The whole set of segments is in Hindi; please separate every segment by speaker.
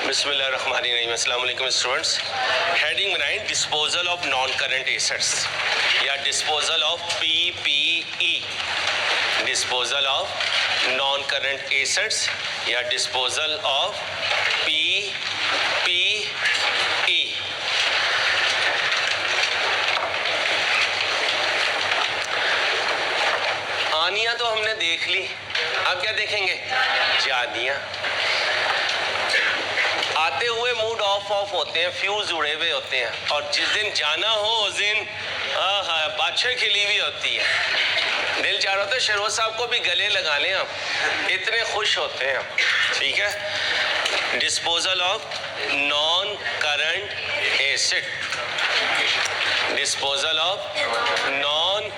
Speaker 1: बिस्मिल्लाहिर्रहमानिर्रहीम। अस्सलाम वालेकुम स्टूडेंट्स। हेडिंग बनाएं disposal of non current assets या disposal of PPE। Disposal of non current assets या डिस्पोजल ऑफ PPE। आनिया तो हमने देख ली, अब क्या देखेंगे? जानिया। आते हुए मूड ऑफ होते हैं, फ्यूज उड़े हुए होते हैं, और जिस दिन जाना हो उस दिन बादशाह खिली हुई होती है। दिल चाह रहा था शेरवा साहब को भी गले लगा लें, हम इतने खुश होते हैं। ठीक है, disposal of non current asset. Disposal of non,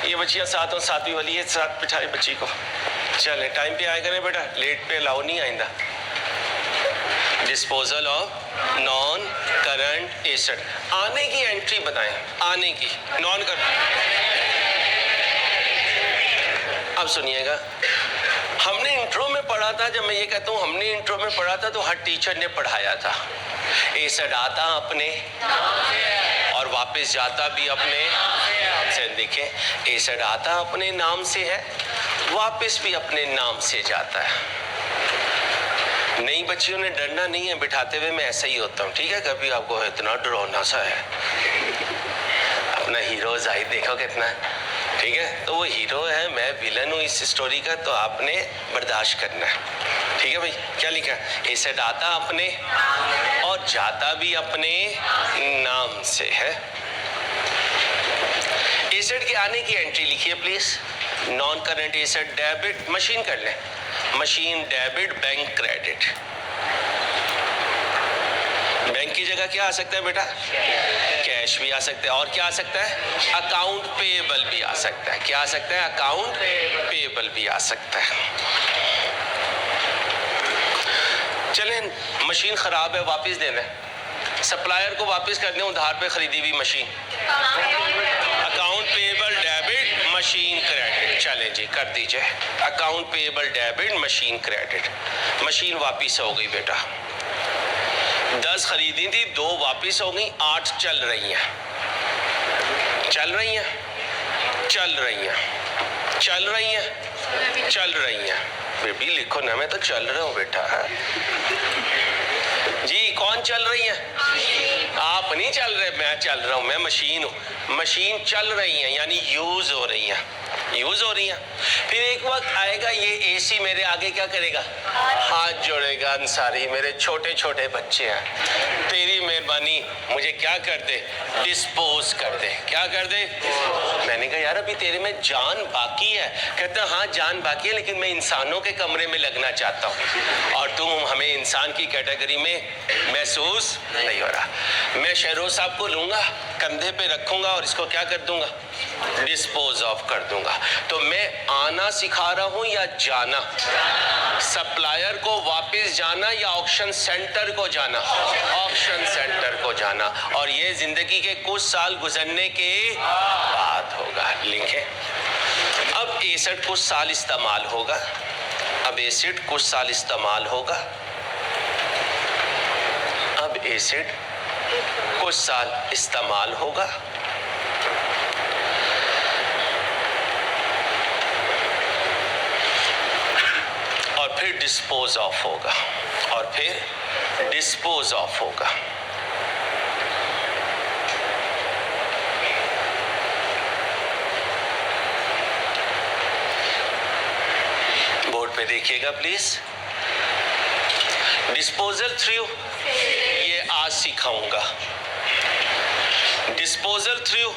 Speaker 1: ये बच्चियाँ सातों सातवीं वाली है, साथ बिठाए बच्ची को। चले टाइम पे आया करें बेटा, लेट पे अलाउ नहीं आइंदा। Disposal of non current asset. आने की एंट्री बताएं, आने की नॉन करंट। अब सुनिएगा, हमने इंट्रो में पढ़ा था, जब मैं ये कहता हूँ हमने इंट्रो में पढ़ा था तो हर टीचर ने पढ़ाया था। एसेट आता अपने और वापस जाता भी अपने से। देखें, एसेट आता अपने नाम से है, वापस भी अपने नाम से जाता है। नई बच्चियों ने डरना नहीं है, बिठाते हुए मैं ऐसा ही होता हूँ। ठीक है, कभी आपको इतना डरावना सा है, अपना हीरो जाहिद देखो कितना, ठीक है, तो वो हीरो है, मैं विलन हूँ इस स्टोरी का, तो आपने बर्दाश्त करना है। ठीक है भाई, क्या लिखा है? एसेट आता अपने और जाता भी अपने नाम से है। एसेट के आने की एंट्री लिखिए please. Non current asset debit, machine कर लें, machine debit, bank credit. Bank की जगह क्या आ सकता है बेटा? कैश भी आ सकता है, और क्या आ सकता है? अकाउंट पेएबल भी आ सकता है। क्या आ सकता है? अकाउंट पेएबल भी आ सकता है। चलें, मशीन खराब है, वापस देना है, सप्लायर को वापस कर दें उधार पे खरीदी हुई machine. Account payable debit, machine credit. चलें जी, कर दीजिए account payable debit, machine credit. Machine वापिस हो गई बेटा, 10 खरीदी थी, 2 वापिस हो गई, 8 चल रही हैं, चल रही हैं, चल रही हैं, चल रही हैं, चल रही हैं। बेबी लिखो ना, मैं तो चल रहा हूँ बेटा। जी कौन चल रही है? आप नहीं चल रहे, मैं चल रहा हूँ, मैं मशीन हूँ। मशीन चल रही है यानी यूज हो रही है, यूज हो रही है। फिर एक वक्त आएगा ये एसी मेरे आगे क्या करेगा? हाथ जोड़ेगा, अंसारी मेरे छोटे छोटे बच्चे हैं, तेरी मेहरबानी मुझे क्या कर दे? डिस्पोज कर दे। क्या कर दे? मैंने कहा यार अभी तेरे में जान बाकी है। कहता हाँ जान बाकी है, लेकिन मैं इंसानों के कमरे में लगना चाहता हूँ, और तुम हमें इंसान की कैटेगरी में महसूस नहीं हो रहा। मैं शेरोज साहब को लूंगा, कंधे पे रखूंगा और इसको क्या कर दूंगा? डिस्पोज ऑफ कर दूंगा। तो मैं आना सिखा रहा हूं या जाना? सप्लायर को वापस जाना या ऑक्शन सेंटर को जाना? ऑक्शन सेंटर को जाना। और ये जिंदगी के कुछ साल गुजरने के बाद होगा। लिखें, अब एसेट कुछ साल इस्तेमाल होगा, अब एसेट कुछ साल इस्तेमाल होगा, अब एसेट कुछ साल इस्तेमाल होगा, और फिर डिस्पोज ऑफ होगा, और फिर डिस्पोज ऑफ होगा। बोर्ड पे देखिएगा प्लीज। डिस्पोजल थ्रू ये आज सिखाऊंगा। डिस्पोजल थ्रू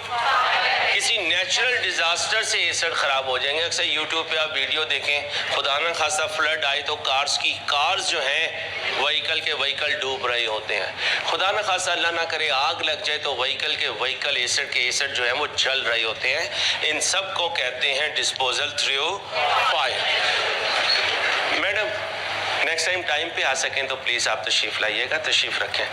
Speaker 1: किसी नेचुरल डिजास्टर से एसेट खराब हो जाएंगे। अक्सर यूट्यूब पे आप वीडियो देखें, खुदा न खासा फ्लड आए तो कार्स जो हैं व्हीकल डूब रहे होते हैं। खुदा न खासा अल्लाह ना करे आग लग जाए तो व्हीकल एसेट जो है वो जल रहे होते हैं। इन सब को कहते हैं disposal through fire. Madam next time time पे आ सकें तो प्लीज आप तशरीफ लाइएगा, तशरीफ रखें।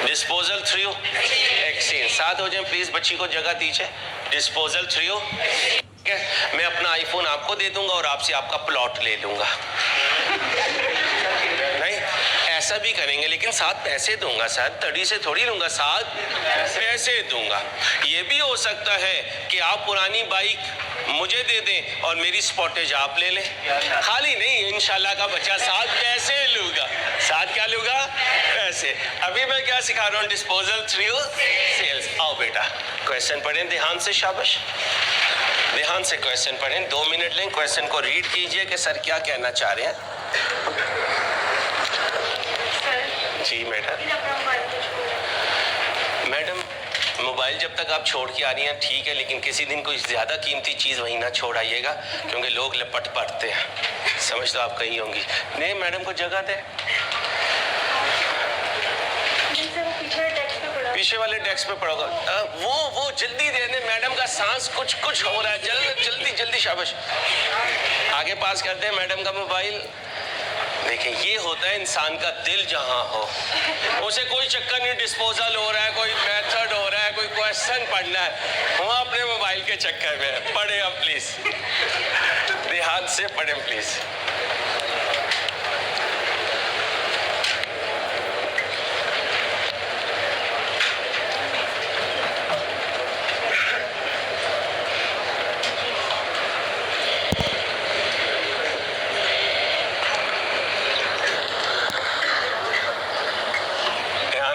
Speaker 1: डिस्पोजल थ्रू एक्सचेंज, साथ हो जाए प्लीज, बच्ची को जगह दीजिए। डिस्पोजल थ्रू, मैं अपना आईफोन आपको दे दूंगा और आपसे आपका प्लॉट ले लूंगा। नहीं, ऐसा भी करेंगे लेकिन साथ पैसे दूंगा सर, तड़ी से थोड़ी लूंगा, साथ पैसे दूंगा। ये भी हो सकता है कि आप पुरानी बाइक मुझे दे दें और मेरी स्पॉटेज आप ले लें। खाली नहीं, इंशाल्लाह का बच्चा साथ पैसे लूंगा। साथ क्या लूंगा? पैसे। अभी मैं क्या सिखा रहा हूँ? Disposal through sales. आओ बेटा, क्वेश्चन पढ़ें ध्यान से, शाबाश। ध्यान से क्वेश्चन पढ़ें, 2 मिनट लें, क्वेश्चन को रीड कीजिए कि सर क्या कहना चाह रहे हैं। जी मैडम, मोबाइल जब तक आप छोड़ के आ रही हैं ठीक है, लेकिन किसी दिन कोई ज़्यादा कीमती चीज़ वहीं ना छोड़ आइएगा, क्योंकि लोग लपट पड़ते हैं। समझ तो आप कहीं होंगी। नहीं, मैडम को जगह दे। पीछे वाले डेस्क पे पड़ोगा। वो जल्दी दे दे, मैडम का सांस कुछ हो रहा है। जल्दी शाबाश। आगे पास करते हैं मैडम का मोबाइल। देखिए, ये होता है इंसान का दिल जहां हो, उसे कोई चक्कर नहीं डिस्पोजल हो रहा है, कोई मेथड हो रहा है, कोई क्वेश्चन पढ़ना है, वो अपने मोबाइल के चक्कर में। पढ़े अब प्लीज, ध्यान से पढ़े प्लीज।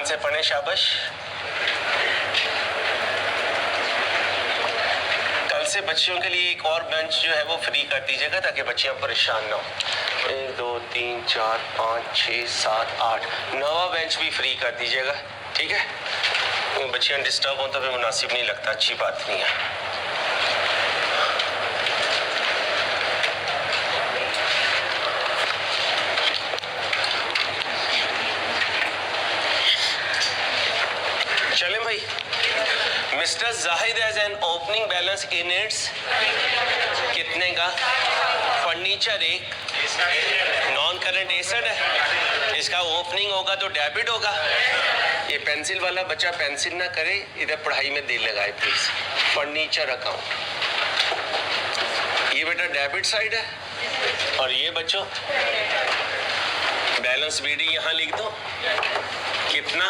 Speaker 1: से पढ़े, शाबाश। कल से बच्चियों के लिए एक और बेंच जो है वो फ्री कर दीजिएगा, ताकि बच्चियां परेशान ना हो। 1 2 3 4 5 6 7 8 9वां बेंच भी फ्री कर दीजिएगा, ठीक है? बच्चियां डिस्टर्ब हो तो फिर मुनासिब नहीं लगता, अच्छी बात नहीं है। चलें भाई। Mister Zahid as an opening balance in its कितने का? फर्नीचर एक नॉन करंट एसेट है, इसका ओपनिंग होगा तो डेबिट होगा। ये पेंसिल वाला बच्चा पेंसिल ना करे, इधर पढ़ाई में दिल लगाए प्लीज। फर्नीचर अकाउंट, ये बेटा डेबिट साइड है, और ये बच्चों बैलेंस बीडी यहां लिख दो। कितना?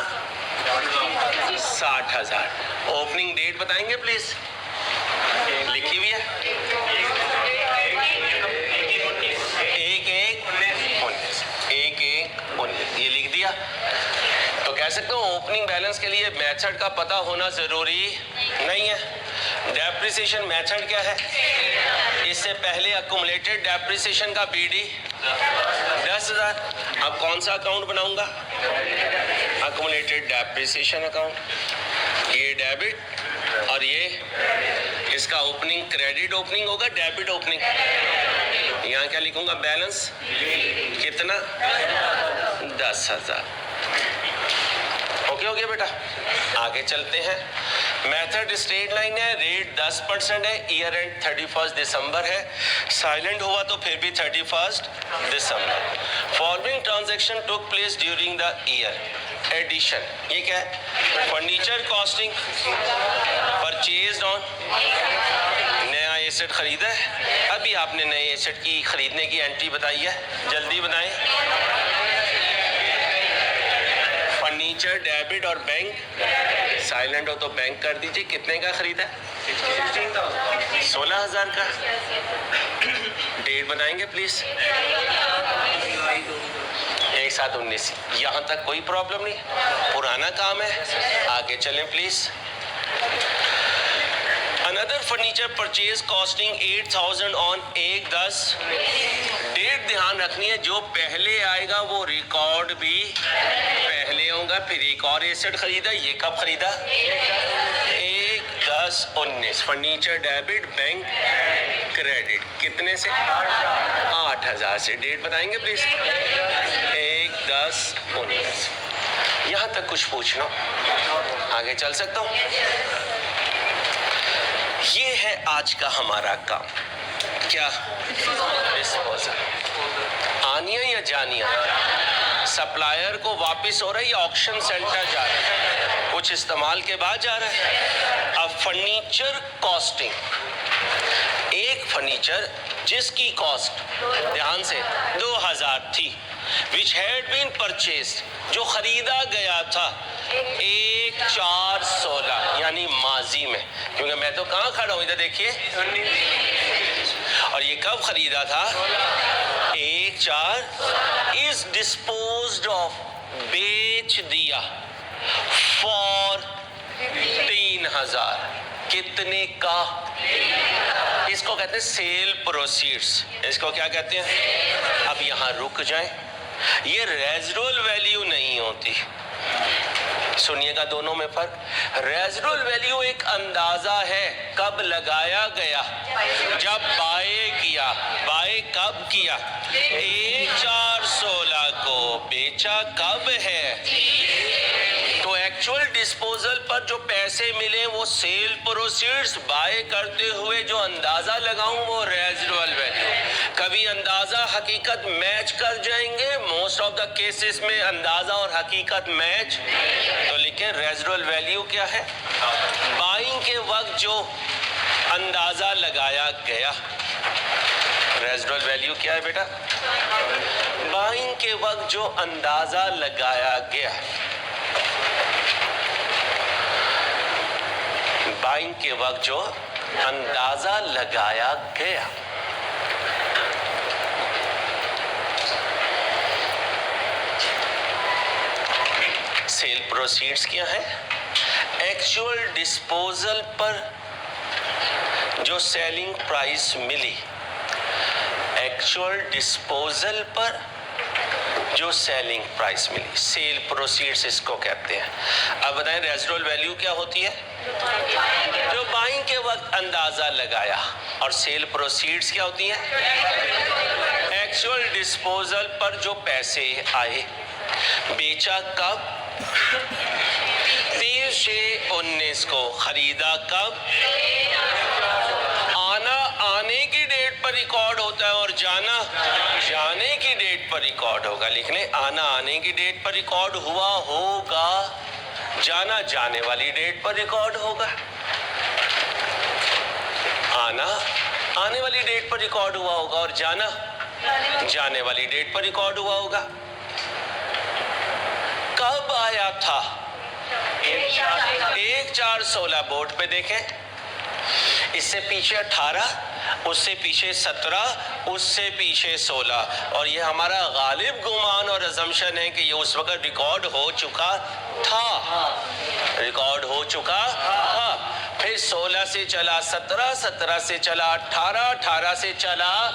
Speaker 1: 60,000। ओपनिंग डेट बताएंगे प्लीज? लिखी हुई है 1/1/19। ये लिख दिया। तो कह सकते हो ओपनिंग बैलेंस के लिए मेथड का पता होना जरूरी नहीं है। डेप्रिसिएशन मेथड क्या है? इससे पहले अक्यूमुलेटेड डेप्रिसिएशन का बीडी 10,000। अब कौन सा अकाउंट बनाऊंगा? Accumulated depreciation account. ये डेबिट और ये इसका ओपनिंग क्रेडिट ओपनिंग होगा, डेबिट ओपनिंग। यहाँ क्या लिखूंगा? बैलेंस कितना? 10,000। ओके हो गया बेटा। आगे चलते हैं। मेथड स्ट्रेट लाइन है, रेट 10% है, ईयर एंड 31 दिसंबर है, साइलेंट हुआ तो फिर भी 31 दिसंबर। Following transaction took place during the year. Addition, ये क्या है? फर्नीचर कॉस्टिंग परचेज ऑन, नया एसेट खरीदा है। अभी आपने नए एसेट की खरीदने की एंट्री बताई है, जल्दी बनाएं। फर्नीचर, डेबिट और बैंक। साइलेंट हो तो बैंक कर दीजिए। कितने का खरीदा? 16,000 का। डेट बनाएंगे प्लीज। 1/7/19। यहाँ तक कोई प्रॉब्लम नहीं, पुराना काम है। आगे चलें please. Another furniture purchase costing 8,000 on 1/10। Date ध्यान रखनी है, जो पहले आएगा वो रिकॉर्ड भी पहले होगा। फिर एक और एसेट खरीदा, ये कब खरीदा? 1/10/19। Furniture debit, bank credit. कितने से? 8,000 से। डेट बताएंगे प्लीज। 1/10/19। यहाँ तक कुछ पूछना? आगे चल सकता हूँ? ये है आज का हमारा काम। क्या? डिस्पोजल। आनिया या जानिया? सप्लायर को वापस हो रहा है या ऑक्शन सेंटर जा रहा है? कुछ इस्तेमाल के बाद जा रहा है। अब फर्नीचर कॉस्टिंग, एक फर्नीचर जिसकी कॉस्ट ध्यान से 2,000 थी, विच हैड बीन परचेस्ड, जो खरीदा गया था 1/4/16 यानी माजी में, क्योंकि मैं तो कहाँ खड़ा हूँ, इधर देखिए, और ये कब खरीदा था? 1/4, इज डिस्पोज्ड ऑफ, बेच दिया, फॉर 3,000, कितने का? इसको कहते हैं सेल प्रोसीड्स। इसको क्या कहते हैं? अब यहाँ रुक जाएं, ये रेजिडुअल वैल्यू नहीं होती। सुनिएगा दोनों में फर्क। रेजिडुअल वैल्यू एक अंदाजा है कब लगाया गया, जब बाय किया। बाय कब किया? 1/4/16 को बेचा कब है? तो एक्चुअल डिस्पोजल पर जो पैसे मिले वो सेल प्रोसीड्स, बाय करते हुए जो अंदाजा लगाऊं वो रेजिडुअल वैल्यू। कभी अंदाजा हकीकत मैच कर जाएंगे, मोस्ट ऑफ द केसेस में अंदाजा और हकीकत मैच, तो लिखें रेजिडुअल वैल्यू क्या है? बाइंग के वक्त जो अंदाजा लगाया गया। रेजिडुअल वैल्यू क्या है बेटा? बाइंग के वक्त जो अंदाजा लगाया गया। बाइंग के वक्त जो अंदाजा लगाया गया। सेल प्रोसीड्स क्या है? एक्चुअल डिस्पोजल पर जो सेलिंग प्राइस मिली, एक्चुअल डिस्पोजल पर जो सेलिंग प्राइस मिली, सेल प्रोसीड्स इसको कहते हैं। अब बताएं रेजिडुअल वैल्यू क्या होती है? जो बाइंग के वक्त अंदाजा लगाया। और सेल प्रोसीड्स क्या होती है? एक्चुअल डिस्पोजल पर जो पैसे आए। बेचा कब? 30/6/19 को। खरीदा कब? आना आने की डेट पर रिकॉर्ड होता है और जाना जाने की डेट पर रिकॉर्ड होगा। लिख लें, आना आने की डेट पर रिकॉर्ड हुआ होगा, जाना जाने वाली डेट पर रिकॉर्ड होगा। आना आने वाली डेट पर रिकॉर्ड हुआ होगा और जाना जाने वाली डेट पर रिकॉर्ड हुआ होगा। कब आया था? 1/4/16 बोर्ड पे देखें। इससे पीछे 18, उससे पीछे 17, उससे पीछे 16, और ये हमारा गालिब गुमान और अजम्पशन है कि ये उस वक्त रिकॉर्ड हो चुका था। रिकॉर्ड हो चुका था। फिर 16 से चला 17, 17 से चला 18, 18 से चला,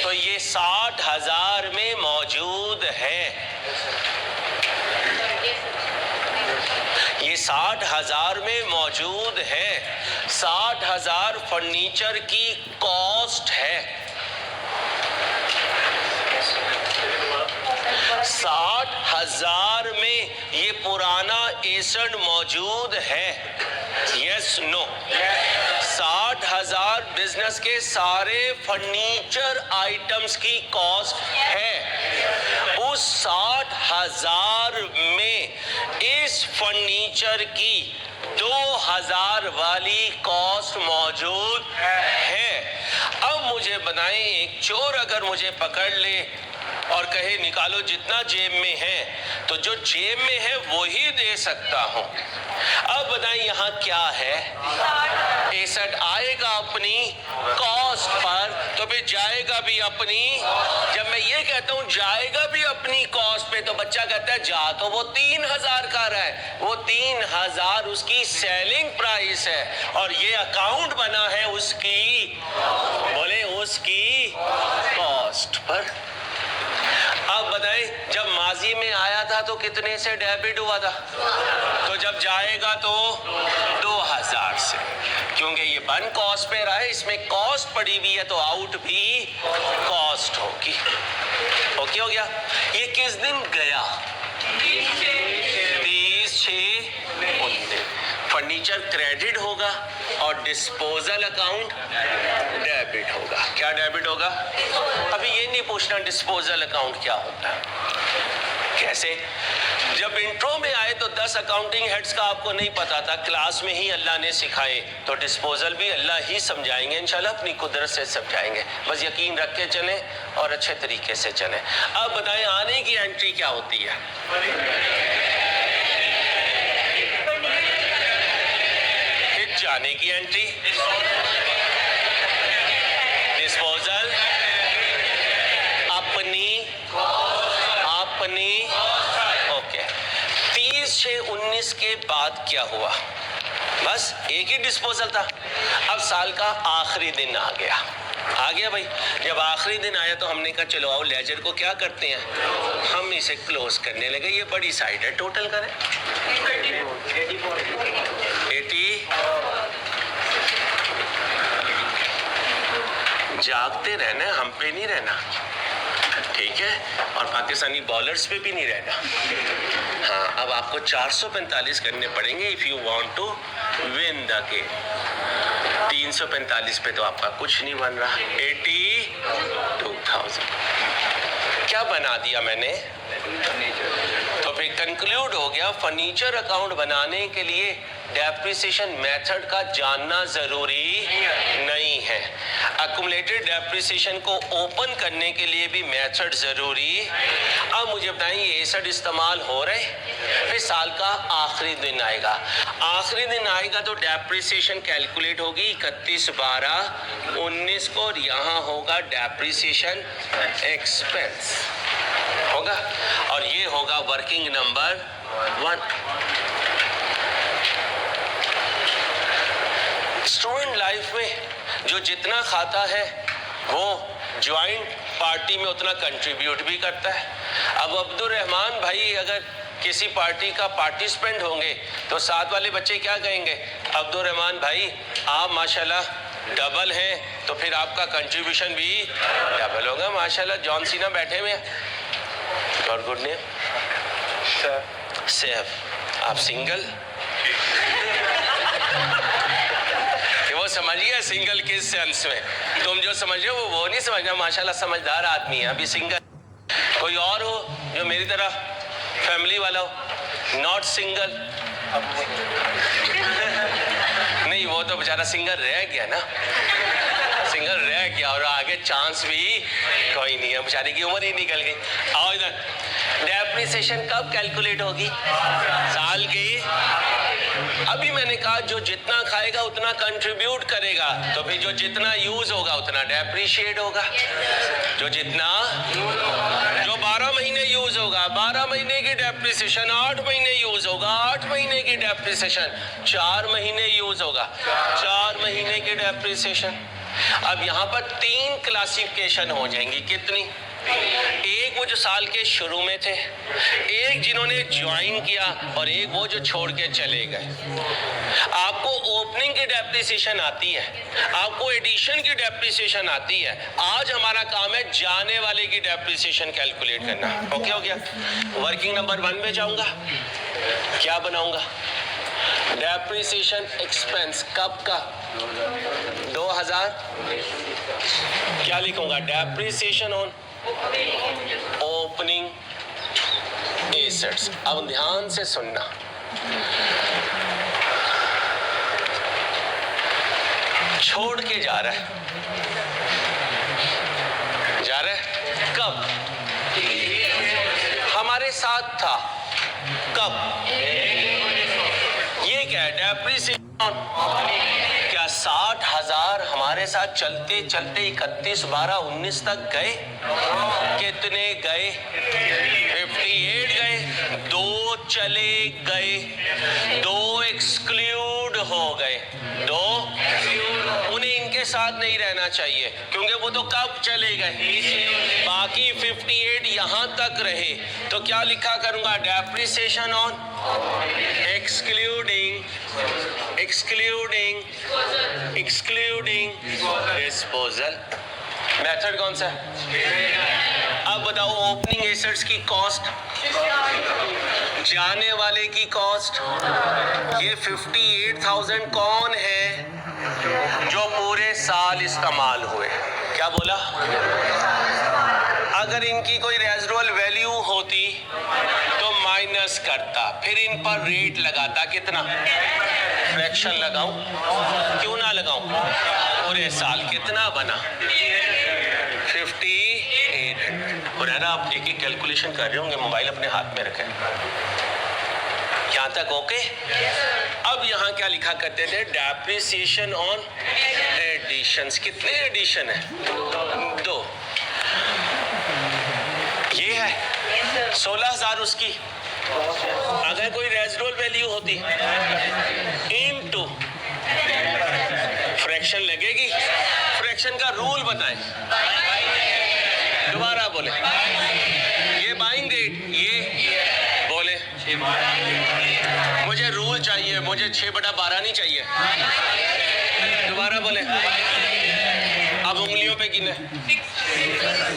Speaker 1: तो ये 60,000 में मौजूद है। ये 60,000 में मौजूद है। 60,000 फर्नीचर की कॉस्ट है। 60,000 में ये पुराना एसेट मौजूद है। Yes no? 60,000 बिजनेस के सारे फर्नीचर आइटम्स की कॉस्ट है। उस 60,000 में इस फर्नीचर की 2,000 वाली कॉस्ट मौजूद है। अब मुझे बताएं, एक चोर अगर मुझे पकड़ ले और कहे निकालो जितना जेब में है, तो जो जेब में है वो ही दे सकता हूं। अब बताएं यहाँ क्या है? एसेट आएगा अपनी कॉस्ट पर, तो फिर जाएगा भी अपनी। जब मैं ये कहता हूँ जाएगा भी अपनी कॉस्ट पे, तो बच्चा कहता है जा तो वो 3,000 का रहा है, वो 3,000 उसकी सेलिंग प्राइस है, और ये अकाउंट बना है उसकी, बोले उसकी कॉस्ट पर। अब बताएं, जब माजी में आया था तो कितने से डेबिट हुआ था? तो जब जाएगा तो 2,000 से, क्योंकि ये वन कॉस्ट पे रहा है, इसमें कॉस्ट पड़ी हुई है, तो आउट भी कॉस्ट होगी। ओके हो गया? ये किस दिन गया? 30/6/19। फर्नीचर क्रेडिट होगा और डिस्पोजल अकाउंट डेबिट होगा। क्या डेबिट होगा? अभी ये नहीं पूछना डिस्पोजल अकाउंट क्या होता है, कैसे? जब इंट्रो में आए तो 10 अकाउंटिंग हेड्स का आपको नहीं पता था, क्लास में ही अल्लाह ने सिखाए, तो डिस्पोजल भी अल्लाह ही समझाएंगे इंशाल्लाह, अपनी कुदरत से समझाएंगे। बस यकीन रख के चलें और अच्छे तरीके से चलें। अब बताएं आने की एंट्री क्या होती है? फिर जाने की एंट्री डिस्पोजल, अपनी ओके। 30/6/19 के बाद क्या हुआ? बस एक ही डिस्पोजल था। अब साल का आखिरी दिन आ गया भाई। जब आखिरी दिन आया तो हमने कहा चलो आओ लेजर को क्या करते हैं, हम इसे क्लोज करने लगे। ये बड़ी साइड है, टोटल करें 80। जागते रहना, हम पे नहीं रहना, ठीक है? और पाकिस्तानी बॉलर्स पे भी नहीं रहना। हाँ, अब आपको 445 करने पड़ेंगे if you want to win the game. 345 पे तो आपका कुछ नहीं बन रहा। 82,000 क्या बना दिया मैंने? तो फिर कंक्लूड हो गया, फर्नीचर अकाउंट बनाने के लिए डेप्रिसिएशन मेथड का जानना जरूरी नहीं है। अक्यूमुलेटेड डेप्रिसिएशन को ओपन करने के लिए भी मेथड जरूरी। अब मुझे बताएं ये एसेट इस्तेमाल हो रहे, फिर साल का आखिरी दिन आएगा। आखिरी दिन आएगा तो डेप्रिसिएशन कैलकुलेट होगी 31/12/19 को, और यहाँ होगा डेप्रिसिएशन एक्सपेंस होगा, और ये होगा वर्किंग नंबर 1। स्टूडेंट लाइफ में जो जितना खाता है वो ज्वाइंट पार्टी में उतना कंट्रीब्यूट भी करता है। अब अब्दुल रहमान भाई अगर किसी पार्टी का पार्टिसिपेंट होंगे तो साथ वाले बच्चे क्या कहेंगे, अब्दुल रहमान भाई आप माशाल्लाह डबल हैं, तो फिर आपका कंट्रीब्यूशन भी डबल होगा। माशाल्लाह जॉन सीना बैठे हुए हैं, और गुड नेम सैफ, आप सिंगल? वो समझिए सिंगल किस सेंस में, तुम जो समझ रहे हो वो नहीं समझना। माशाल्लाह समझदार आदमी है। अभी सिंगल कोई और हो जो मेरी तरह फैमिली वाला हो, नॉट सिंगल? नहीं, वो तो बेचारा सिंगल रह गया ना, सिंगल रह गया, और आगे चांस भी कोई नहीं है, बेचारे की उम्र ही निकल गई। आओ इधर, डेप्रिसिएशन कब कैलकुलेट होगी? साल की। अभी मैंने कहा जो जितना खाएगा उतना कंट्रीब्यूट करेगा, तो फिर जो जितना यूज होगा उतना डेप्रिशिएट होगा। जो 12 महीने यूज होगा, 12 महीने की डेप्रिसिएशन, 8 महीने यूज होगा, 8 महीने की डेप्रिसिएशन, 4 महीने यूज होगा, 4 महीने की डेप्रिसिएशन। अब यहाँ पर 3 क्लासिफिकेशन हो जाएंगी। कितनी? एक वो जो साल के शुरू में थे, एक जिन्होंने ज्वाइन किया, और एक वो जो छोड़ के चले गए। आपको ओपनिंग की डेप्रिसिएशन आती है, आपको एडिशन की डेप्रिसिएशन आती है। आज हमारा काम है जाने वाले की डेप्रिसिएशन कैलकुलेट करना। ओके हो गया? वर्किंग नंबर 1 में जाऊंगा, क्या बनाऊंगा? डेप्रिसिएशन एक्सपेंस कब का? 2000। क्या लिखूंगा? Depreciation on opening assets. अब ध्यान से सुनना, छोड़ के जा रहा है कब? हमारे साथ था कब? ये क्या है? डेप्रिसिएशन। क्या 60,000 हमारे साथ चलते चलते 31/12/19 तक गए? कितने गए? 58 गए, 2 चले गए, 2 एक्सक्लूड हो गए, 2 उन्हें इनके साथ नहीं रहना चाहिए क्योंकि वो तो कब चले गए। बाकी 58 यहाँ तक रहे, तो क्या लिखा करूंगा? Depreciation on excluding disposal. Method कौन सा है? अब बताओ, ओपनिंग एसेट्स की कॉस्ट, जाने वाले की कॉस्ट, ये 58,000 कौन है? जो पूरे साल इस्तेमाल हुए। क्या बोला? अगर इनकी कोई रेजिडुअल वैल्यू होती माइनस करता, फिर इन पर रेट लगाता, कितना फ्रैक्शन लगाऊं, क्यों ना लगाऊं, पूरे साल कितना बना 5800। और है ना, आप एक एक कैलकुलेशन कर रहे होंगे, मोबाइल अपने हाथ में रखें। यहाँ तक ओके? अब यहाँ क्या लिखा करते थे, डेप्रिसिएशन ऑन एडिशंस। कितने एडिशन है, 2। ये है 16,000 उसकी, अगर कोई रेजिडुअल वैल्यू होती इनटू फ्रैक्शन लगेगी। फ्रैक्शन का रूल बताएं, दोबारा बोले। ये बाइंग रेट, ये बोले मुझे रूल चाहिए, मुझे 6/12 नहीं चाहिए, दोबारा बोले। अब उंगलियों पे गिने,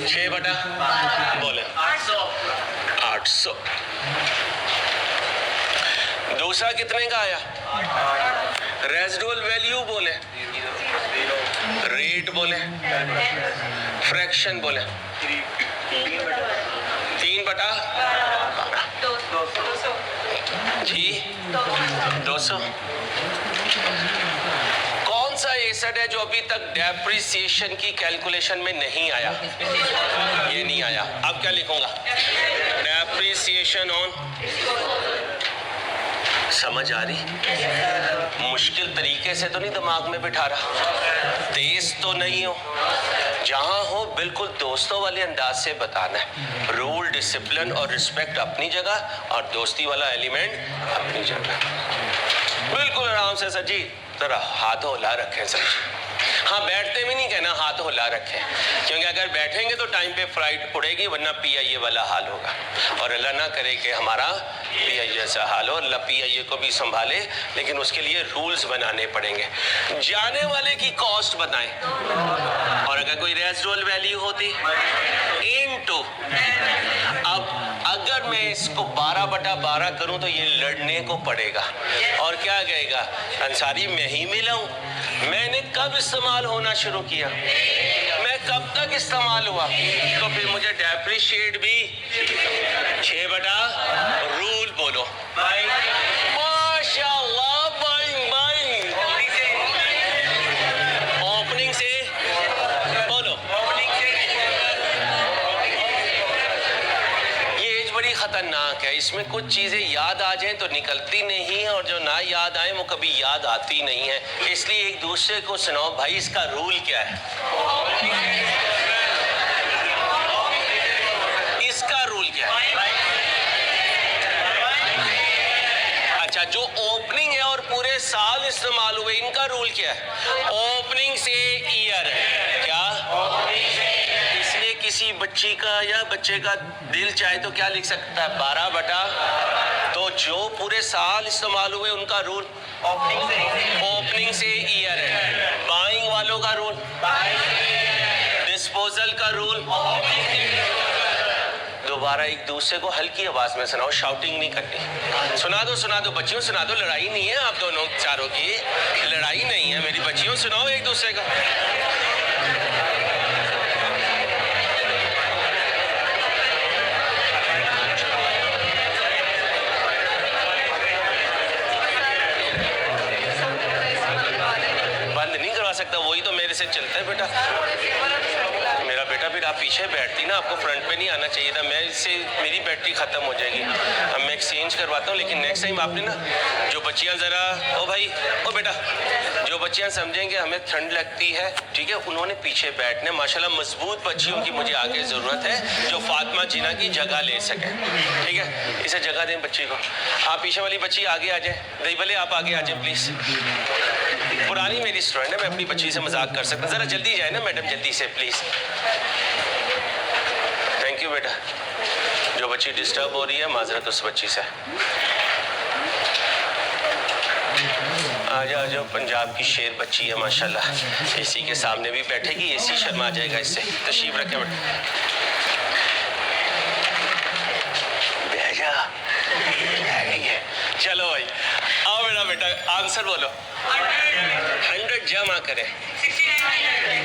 Speaker 1: 6/ बोले 800। दूसरा कितने का आया, रेजिडुअल वैल्यू बोले, रेट बोले, फ्रैक्शन बोले, 3/12 जी 200। कौन सा एसेट है जो अभी तक डेप्रिसिएशन की कैलकुलेशन में नहीं आया, ये नहीं आया। अब क्या लिखूंगा, डेप्रिसिएशन ऑन। समझ आ रही, मुश्किल तरीके से तो नहीं दिमाग में बिठा रहा, तेज तो नहीं हो, जहां हो बिल्कुल दोस्तों वाले अंदाज से बताना है। रूल, डिसिप्लिन और रिस्पेक्ट अपनी जगह, और दोस्ती वाला एलिमेंट अपनी जगह। बिल्कुल आराम से। सर जी जरा हाथ होला रखें सर जी। हाँ, बैठते भी नहीं कहना हाथ होला रखें, क्योंकि अगर बैठेंगे तो टाइम पे फ्लाइट उड़ेगी, वरना PIA वाला हाल होगा। और अल्लाह ना करे कि हमारा PIA जैसा हाल हो। अल्लाह PIA को भी संभाले, लेकिन उसके लिए रूल्स बनाने पड़ेंगे। जाने वाले की कॉस्ट बताएं, और अगर कोई रेजिडुअल वैल्यू होती इनटू। अब अगर मैं इसको 12/12 करूं तो ये लड़ने को पड़ेगा, और क्या कहेगा, अंसारी मैं ही मिला हूं, मैंने कब इस्तेमाल होना शुरू किया, मैं कब तक इस्तेमाल हुआ, तो फिर मुझे डेप्रिशिएट भी 6/ रूल बोलो। माशाअल्लाह, बाइंग बाइंग ओपनिंग से बोलो। बड़ी खतरनाक है, इसमें कुछ चीजें याद आ जाएं तो निकलती नहीं है, और जो ना याद आए वो कभी याद आती नहीं है। इसलिए एक दूसरे को सुनाओ, भाई इसका रूल क्या है, इसका रूल क्या है। अच्छा, जो ओपनिंग है और पूरे साल इस्तेमाल हुए, इनका रूल क्या है, ओपनिंग से ईयर है क्या। इसलिए किसी बच्ची का या बच्चे का दिल चाहे तो क्या लिख सकता है, 12/, तो जो पूरे साल इस्तेमाल हुए उनका रूल ओपनिंग से ईयर है। बाइंग वालों का रूल, डिस्पोजल का रूल। दोबारा एक दूसरे को हल्की आवाज में सुनाओ, शाउटिंग नहीं करनी। सुना दो बच्चियों, सुना दो। लड़ाई नहीं है आप दोनों चारों की, लड़ाई नहीं है मेरी बच्चियों, सुनाओ एक दूसरे का। बंद नहीं करवा सकता, वही तो मेरे से चलता है बेटा। मेरा बेटा, फिर आप पीछे बैठती ना, आपको फ्रंट पे नहीं आना चाहिए था। मैं इससे मेरी बैटरी खत्म हो जाएगी। अब मैं एक्सचेंज करवाता हूँ, लेकिन नेक्स्ट टाइम आपने ना, जो बच्चियाँ ज़रा, ओ भाई ओ बेटा, जो बच्चियाँ समझेंगे हमें ठंड लगती है, ठीक है, उन्होंने पीछे बैठने। माशाल्लाह मजबूत बच्चियों की मुझे आगे ज़रूरत है, जो फातिमा जीना की जगह ले सके, ठीक है, इसे जगह दें बच्ची को। आप पीछे वाली बच्ची आगे आ जाए, नहीं भले आप आगे आ जाए प्लीज़। पुरानी मेरी स्टूडेंट है, मैं अपनी बच्ची से मजाक कर सकता। ज़रा जल्दी जाए ना मैडम, जल्दी से प्लीज़। थैंक यू बेटा। जो बच्ची डिस्टर्ब हो रही है, माजरत उस बच्ची से। आ जाओ, पंजाब की शेर बच्ची है माशाल्लाह। एसी के सामने भी बैठेगी, एसी शर्मा जाएगा इससे। तशरीफ रखे बेटा, चलो भाई आओ बेटा, आंसर बोलो। 100 जमा करें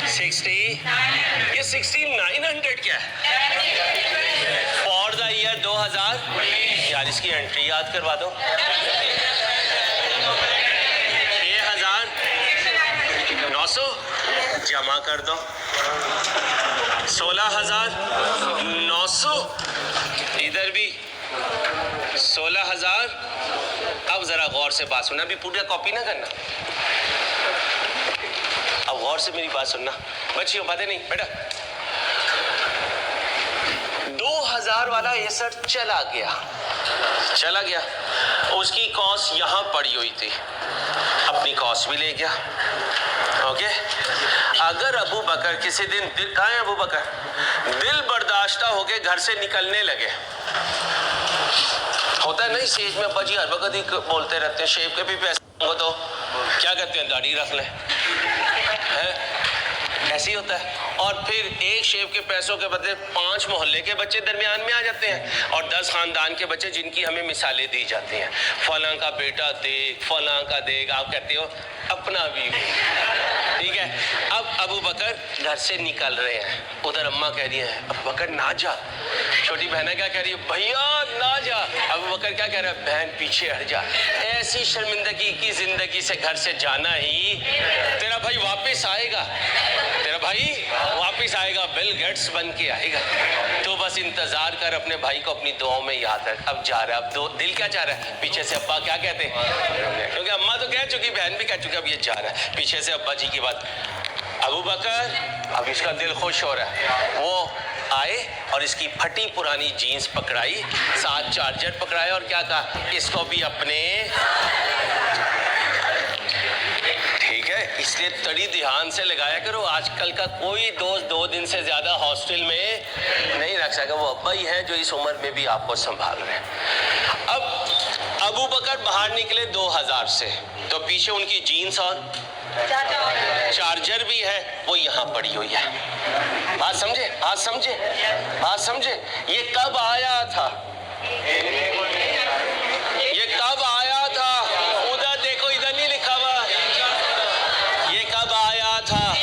Speaker 1: 60, ये 6900 क्या है, फॉर द ईयर 2000। यार इसकी एंट्री याद करवा दो। 6,900 जमा कर दो। 16,900 इधर भी 16,000। अब जरा गौर से बात सुनना, अभी पूरा कॉपी ना करना, अब गौर से मेरी बात सुनना बच्चियों, बातें नहीं बेटा। 2,000 वाला एसेट चला गया, उसकी कॉस्ट यहां पड़ी हुई थी, अपनी कॉस्ट भी ले गया। ओके, अगर अबू बकर किसी दिन कहाँ है अबू बकर, दिल बर्दाश्ता होके घर से निकलने लगे, होता है ना इस एज में अब्बा जी हर वक्त ही बोलते रहते हैं शेव के भी पैसे हो तो क्या कहते हैं दाढ़ी रख लें, ऐसे ही होता है। और फिर एक शेव के पैसों के बदले 5 मोहल्ले के बच्चे दरमियान में आ जाते हैं और 10 खानदान के बच्चे जिनकी हमें मिसालें दी जाती हैं, फलां का बेटा देख, फलां का देख, आप कहते हो अपना भी, ठीक है। अब अबू बकर घर से निकल रहे हैं, उधर अम्मा कह रही है अबू बकर ना जा, छोटी बहना क्या कह रही है भैया ना जा, अबू बकर क्या कह रहा है बहन पीछे हट जा। ऐसी शर्मिंदगी की जिंदगी से घर से जाना ही, तेरा भाई वापस आएगा, तेरा भाई वापस आएगा, बिल गेट्स बन के आएगा, तो बस इंतजार कर, अपने भाई को अपनी दुआओं में याद रख। अब जा रहा है, अब दिल क्या चाह रहा है, पीछे से अब्बा क्या कहते हैं, क्योंकि अम्मा तो कह चुकी, बहन भी कह चुकी, अब ये जा रहा है पीछे से अब्बा जी की बात। अबू बकर अब इसका दिल खुश हो रहा है, वो आए और इसकी फटी पुरानी जीन्स पकड़ाई, साथ चार्जर पकड़ाया और क्या कहा, इसको भी अपने, ठीक है। इसलिए तड़ी ध्यान से लगाया करो, आजकल का कोई दोस्त 2 दिन से ज्यादा हॉस्टल में नहीं रख सका, वो अब्बा ही है जो इस उम्र में भी आपको संभाल रहे हैं। अब अबू बकर बाहर निकले 2,000 से, तो पीछे उनकी जीन्स और चार्जर भी है, वो यहाँ पड़ी हुई है। बात समझे, बात समझे, बात समझे, ये कब आया था, ये कब आया था, उधर देखो, इधर नहीं लिखा हुआ, ये कब आया था,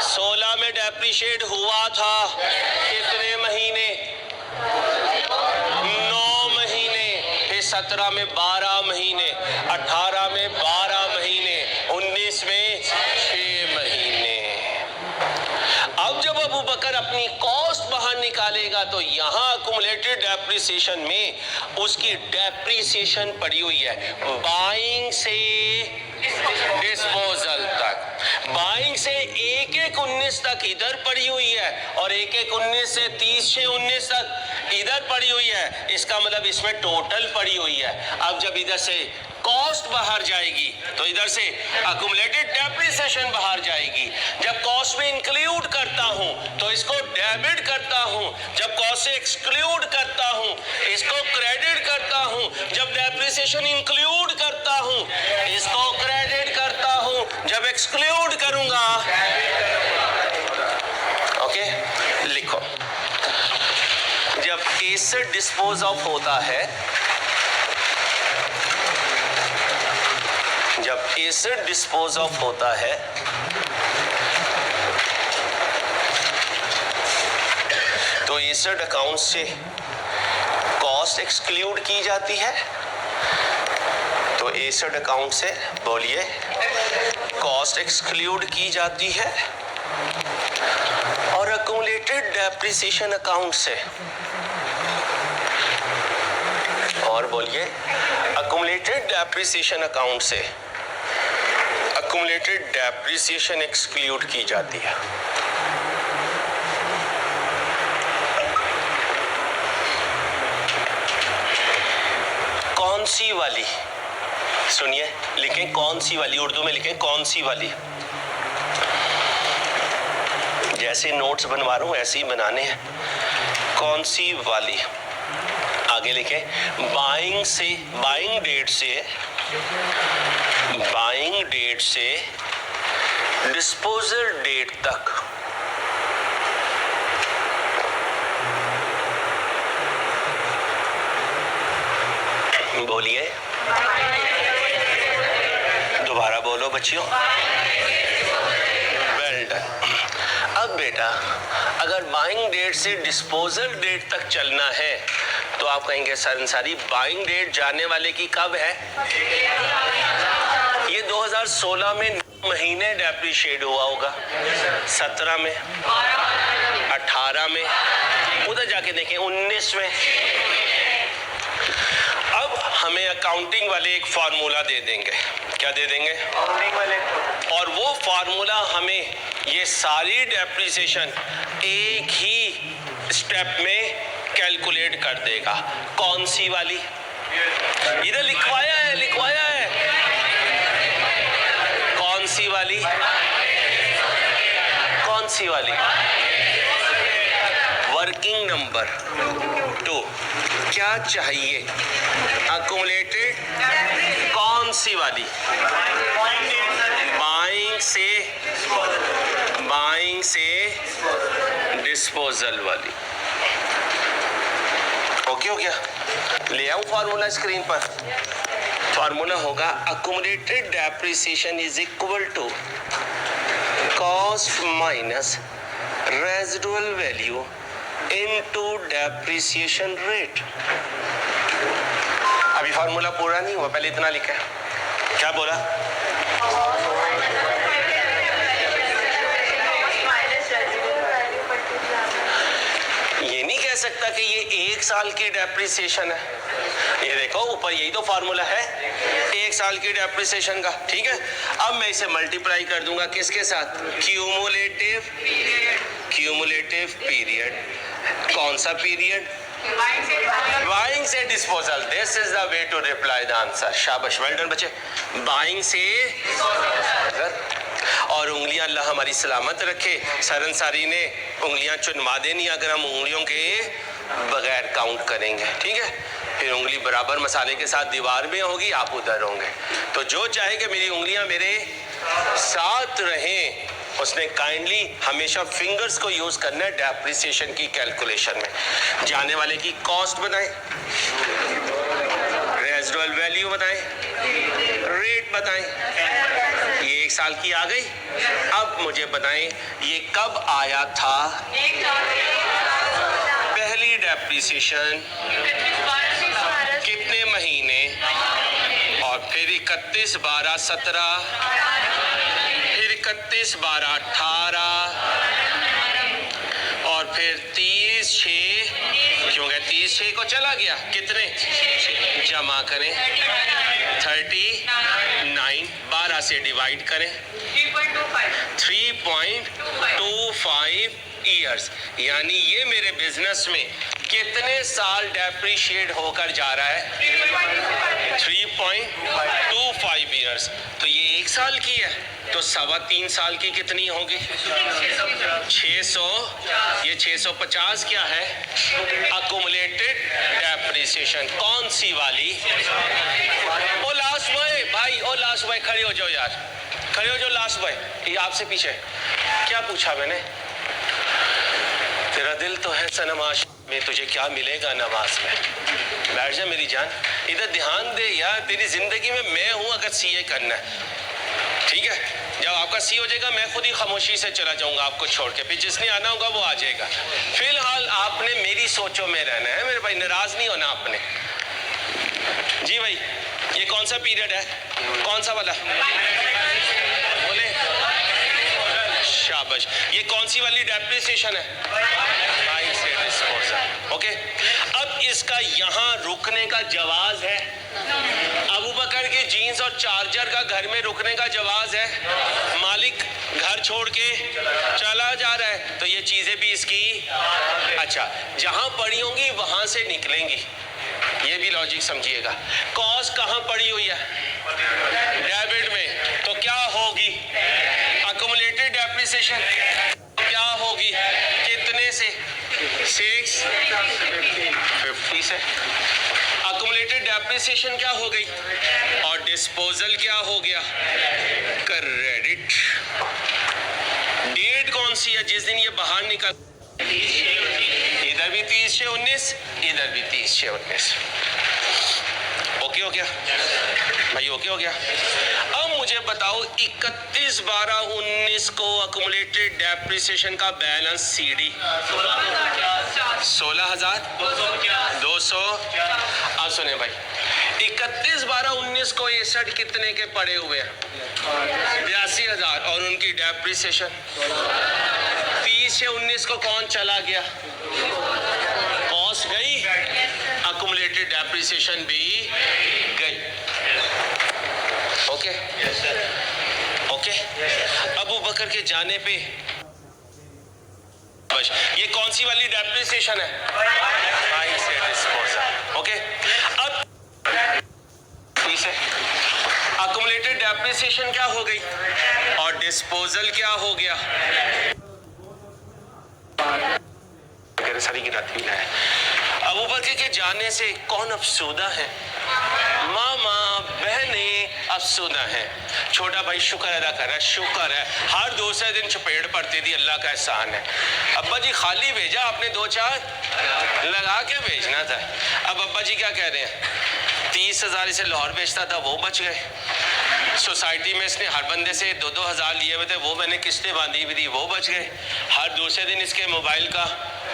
Speaker 1: 16 में डेप्रिशिएट हुआ था, कितने महीने, 9 महीने, फिर 17 में 12 महीने, 18 में 12 महीने, 19 में 6 महीने। अब जब अबू बकर अपनी कॉस्ट बाहर निकालेगा तो यहाँ अकुमुलेटेड डेप्रिसिएशन में उसकी डेप्रिसिएशन पड़ी हुई है बाइंग से डिस्पोजल तक, बाइंग से 1/1/19 तक इधर पड़ी हुई है और 1/1/19 से 30/6/19 तक इधर पड़ी हुई है। इसका मतलब इसमें टोटल पड़ी हुई है। अब जब इधर से कॉस्ट बाहर जाएगी तो इधर से अकुमुलेटेड डेप्रिसिएशन बाहर जाएगी। जब कॉस्ट में इंक्लूड करता हूं तो इसको डेबिट करता हूं, जब कॉस्ट से एक्सक्लूड करता हूं इसको क्रेडिट करता हूं, जब डेप्रिसिएशन इंक्लूड करता हूं इसको क्रेडिट करता हूं, जब एक्सक्लूड करूंगा, ओके लिखो, जब एसेट डिस्पोज ऑफ होता है, जब एसेट डिस्पोज ऑफ होता है तो एसेट अकाउंट से कॉस्ट एक्सक्लूड की जाती है, तो एसेट अकाउंट से बोलिए कॉस्ट एक्सक्लूड की जाती है, और अकुमुलेटेड डेप्रिसिएशन अकाउंट से, और बोलिए अकुमुलेटेड डेप्रिसिएशन अकाउंट से अकुमुलेटेड डेप्रिसिएशन एक्सक्लूड की जाती है। कौन सी वाली, सुनिए लिखें कौन सी वाली, उर्दू में लिखें कौन सी वाली, जैसे नोट्स बनवा रहा हूं ऐसे ही बनाने हैं, कौन सी वाली, आगे लिखें बाइंग से, बाइंग डेट से, बाइंग डेट से डिस्पोजल डेट तक, बोलिए दोबारा बोलो बच्चियों, वेल डन। अब बेटा अगर बाइंग डेट से डिस्पोजल डेट तक चलना है तो आप कहेंगे सर अंसारी बाइंग डेट जानने वाले की कब है? ये 2016 में महीने डेप्रिशिएट हुआ होगा, 17 में, 18 में, उधर जाके देखें 19 में। अब हमें अकाउंटिंग वाले एक फार्मूला दे देंगे। क्या दे देंगे? अकाउंटिंग वाले। और वो फार्मूला हमें ये सारी डेप्रिसिएशन एक ही स्टेप में कैलकुलेट कर देगा। कौन सी वाली? इधर लिखवाया है, लिखवाया है। कौन सी वाली? कौन सी वाली? Working number 2। क्या चाहिए? अक्यूमुलेटेड कौन सी वाली? बाइंग से डिस्पोजल वाली। ओके हो गया? ले आऊं फार्मूला स्क्रीन पर। फार्मूला होगा accumulated depreciation is equal to cost minus residual value into depreciation rate. अभी फार्मूला पूरा नहीं हुआ, पहले इतना लिखा है। क्या बोला? ये नहीं कह सकता कि ये 1 साल की डेप्रिसिएशन है। ये देखो ऊपर यही तो फार्मूला है 1 साल की डेप्रिसिएशन का, ठीक है। अब मैं इसे मल्टीप्लाई कर दूंगा किसके साथ? Cumulative period. कौन सा पीरियड? बाइंग से disposal. This is the way to reply the answer. शाबाश, वेल डन बच्चे। बाइंग से और उंगलियां अल्लाह हमारी सलामत रखे। सर अंसारी ने उंगलियां चुनवा देनी अगर हम उंगलियों के बगैर काउंट करेंगे, ठीक है। फिर उंगली बराबर मसाले के साथ दीवार में होगी, आप उधर होंगे। तो जो चाहे कि मेरी उंगलियां मेरे साथ रहें, उसने काइंडली हमेशा फिंगर्स को यूज करना है डेप्रिसिएशन की कैलकुलेशन में। जाने वाले की कॉस्ट बनाए, रेजिडुअल वैल्यू बताएं, रेट बताएं। ये 1 साल की आ गई। अब मुझे बताएं ये कब आया था? पहली डेप्रिसिएशन कितने महीने? और फिर 31, 12, 17, फिर 31, 12, 18 और फिर 30, 6, क्योंकि 30, 6 को चला गया। कितने? जमा करें 39, 12 से डिवाइड करें 3.25 ईयर्स। यानी ये मेरे बिजनेस में कितने साल डेप्रिशिएट होकर जा रहा है? 3.25 ईयर्स। तो ये 1 साल की है, तो 3.25 साल की कितनी होगी? 600। ये 650 क्या है? Accumulated depreciation. कौन सी वाली? ओ लास्ट बॉय भाई, ओ लास्ट बॉय खड़े हो जाओ यार, खड़े हो जाओ लास्ट बॉय। ये आपसे पीछे क्या पूछा मैंने? तेरा दिल तो है सनमाश में, तुझे क्या मिलेगा नमाज में? बैठ जा मेरी जान, इधर ध्यान दे यार। तेरी जिंदगी में मैं हूं अगर सीए करना है, ठीक है। जब आपका सी हो जाएगा मैं खुद ही खामोशी से चला जाऊंगा आपको छोड़ के, फिर जिसने आना होगा वो आ जाएगा। फिलहाल आपने मेरी सोचों में रहना है मेरे भाई, नाराज नहीं होना आपने। जी भाई, ये कौन सा पीरियड है? कौन सा वाला? बोले शाबाश। ये कौन सी वाली डेप्रिसिएशन है? बाइंग से डिस्पोजल। ओके, अब इसका यहाँ रुकने का जवाज है? अबू बकर के जीन्स और चार्जर का घर में रुकने का जवाज है? मालिक घर छोड़ के चला जा रहा है, तो ये चीजें भी इसकी, अच्छा, जहां पड़ी होंगी वहां से निकलेंगी। ये भी लॉजिक समझिएगा। कॉस्ट कहां पड़ी हुई है? डेबिट में, तो क्या होगी? अक्यूमुलेटेड डेप्रिसिएशन क्या होगी? कितने से? 650 से। अक्यूमुलेटेड डेप्रिसिएशन क्या हो गई? और डिस्पोजल क्या हो गया? क्रेडिट। डेट कौन सी है जिस दिन ये बाहर निकल? इधर भी 30/6/19, इधर भी 30/6/19। ओके हो गया भाई, ओके हो गया। अब मुझे बताओ 31/12/19 को अकुमुलेटेड डेप्रिसिएशन का बैलेंस सीडी 16,200। अब सुने भाई, 31/12/19 को एसेट कितने के पड़े हुए हैं? 82,000 और उनकी डेप्रिसिएशन 30 से 19 को कौन चला गया? कॉस्ट गई, अकुमुलेटेड डेप्रिसिएशन भी गई। Okay okay. अबू बकर के जाने पे ये कौन सी वाली डेप्रिसिएशन है? बाइंग से डिस्पोजल। ओके, अब से अकुमुलेटेड डेप्रिसिएशन क्या हो गई और डिस्पोजल क्या हो गया? सारी गिराती है। अबू बकर के जाने से कौन अफसोदा है? मामा बहने अफसोदा है। छोटा भाई शुक्र अदा कर रहा है, शुक्र है, हर दूसरे दिन चपेट पड़ती थी, अल्लाह का एहसान है। अब्बा जी खाली भेजा, आपने 2-4 लगा के भेजना था। अब अब्बा जी क्या कह रहे हैं? 30,000 इसे लाहौर बेचता था, वो बच गए। सोसाइटी में इसने हर बंदे से 2-2 हज़ार लिए हुए थे, वो मैंने किस्तें बांधी हुई थी, वो बच गए। हर दूसरे दिन इसके मोबाइल का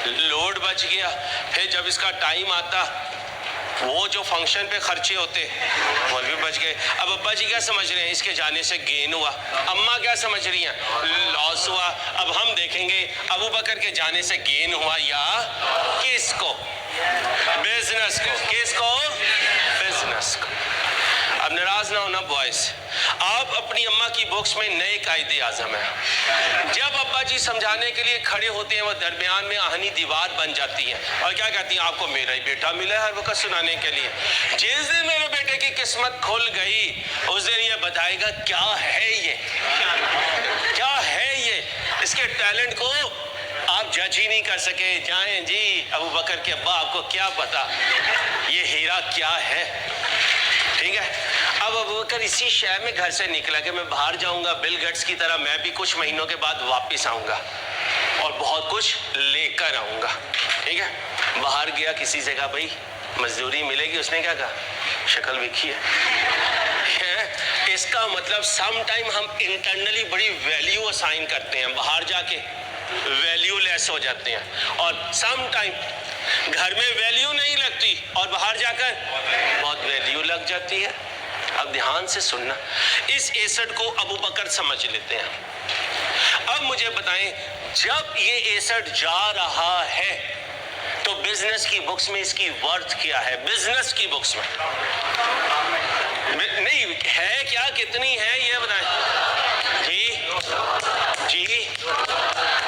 Speaker 1: लोड बच गया। फिर जब इसका टाइम आता, वो जो फंक्शन पे खर्चे होते वो भी बच गए। अब अब्बा जी क्या समझ रहे हैं? इसके जाने से गेन हुआ। अम्मा क्या समझ रही हैं? लॉस हुआ। अब हम देखेंगे अबू बकर के जाने से गेन हुआ या किसको? बिजनेस को। किसको? बिजनेस को। अब नाराज ना होना बॉयज, आप अपनी अम्मा की बुक्स में नए कायदे आजम है। जब अब्बा जी समझाने के लिए खड़े होते हैं, वो दरमियान में आहनी दीवार बन जाती है और क्या कहती हैं? आपको मेरा ही बेटा मिला है हर वक्त सुनाने के लिए। जिस दिन मेरे बेटे की किस्मत खुल गई, उस दिन ये बताएगा क्या है ये, क्या है ये। इसके टैलेंट को आप जज ही नहीं कर सके। जाएं जी अबू बकर के अब्बा, आपको क्या पता ये हीरा क्या है। ठीक है। अब अबू बकर इसी शहर में घर से निकला कि मैं बाहर जाऊंगा, बिल गेट्स की तरह मैं भी कुछ महीनों के बाद वापस आऊंगा और बहुत कुछ लेकर आऊंगा। ठीक है। बाहर गया, किसी से कहा भाई मजदूरी मिलेगी, उसने क्या कहा? शक्ल देखी है। इसका मतलब सम टाइम हम इंटरनली बड़ी वैल्यू असाइन करते हैं, बाहर जाके वैल्यू लेस हो जाते हैं, और सम टाइम घर में वैल्यू नहीं लगती और बाहर जाकर बहुत वैल्यू लग जाती है। अब ध्यान से सुनना, इस एसेट को अबू बकर समझ लेते हैं। अब मुझे बताएं, जब ये एसेट जा रहा है तो बिजनेस की बुक्स में इसकी वर्थ क्या है? बिजनेस की बुक्स में नहीं है क्या, कितनी है ये बताएं। जी जी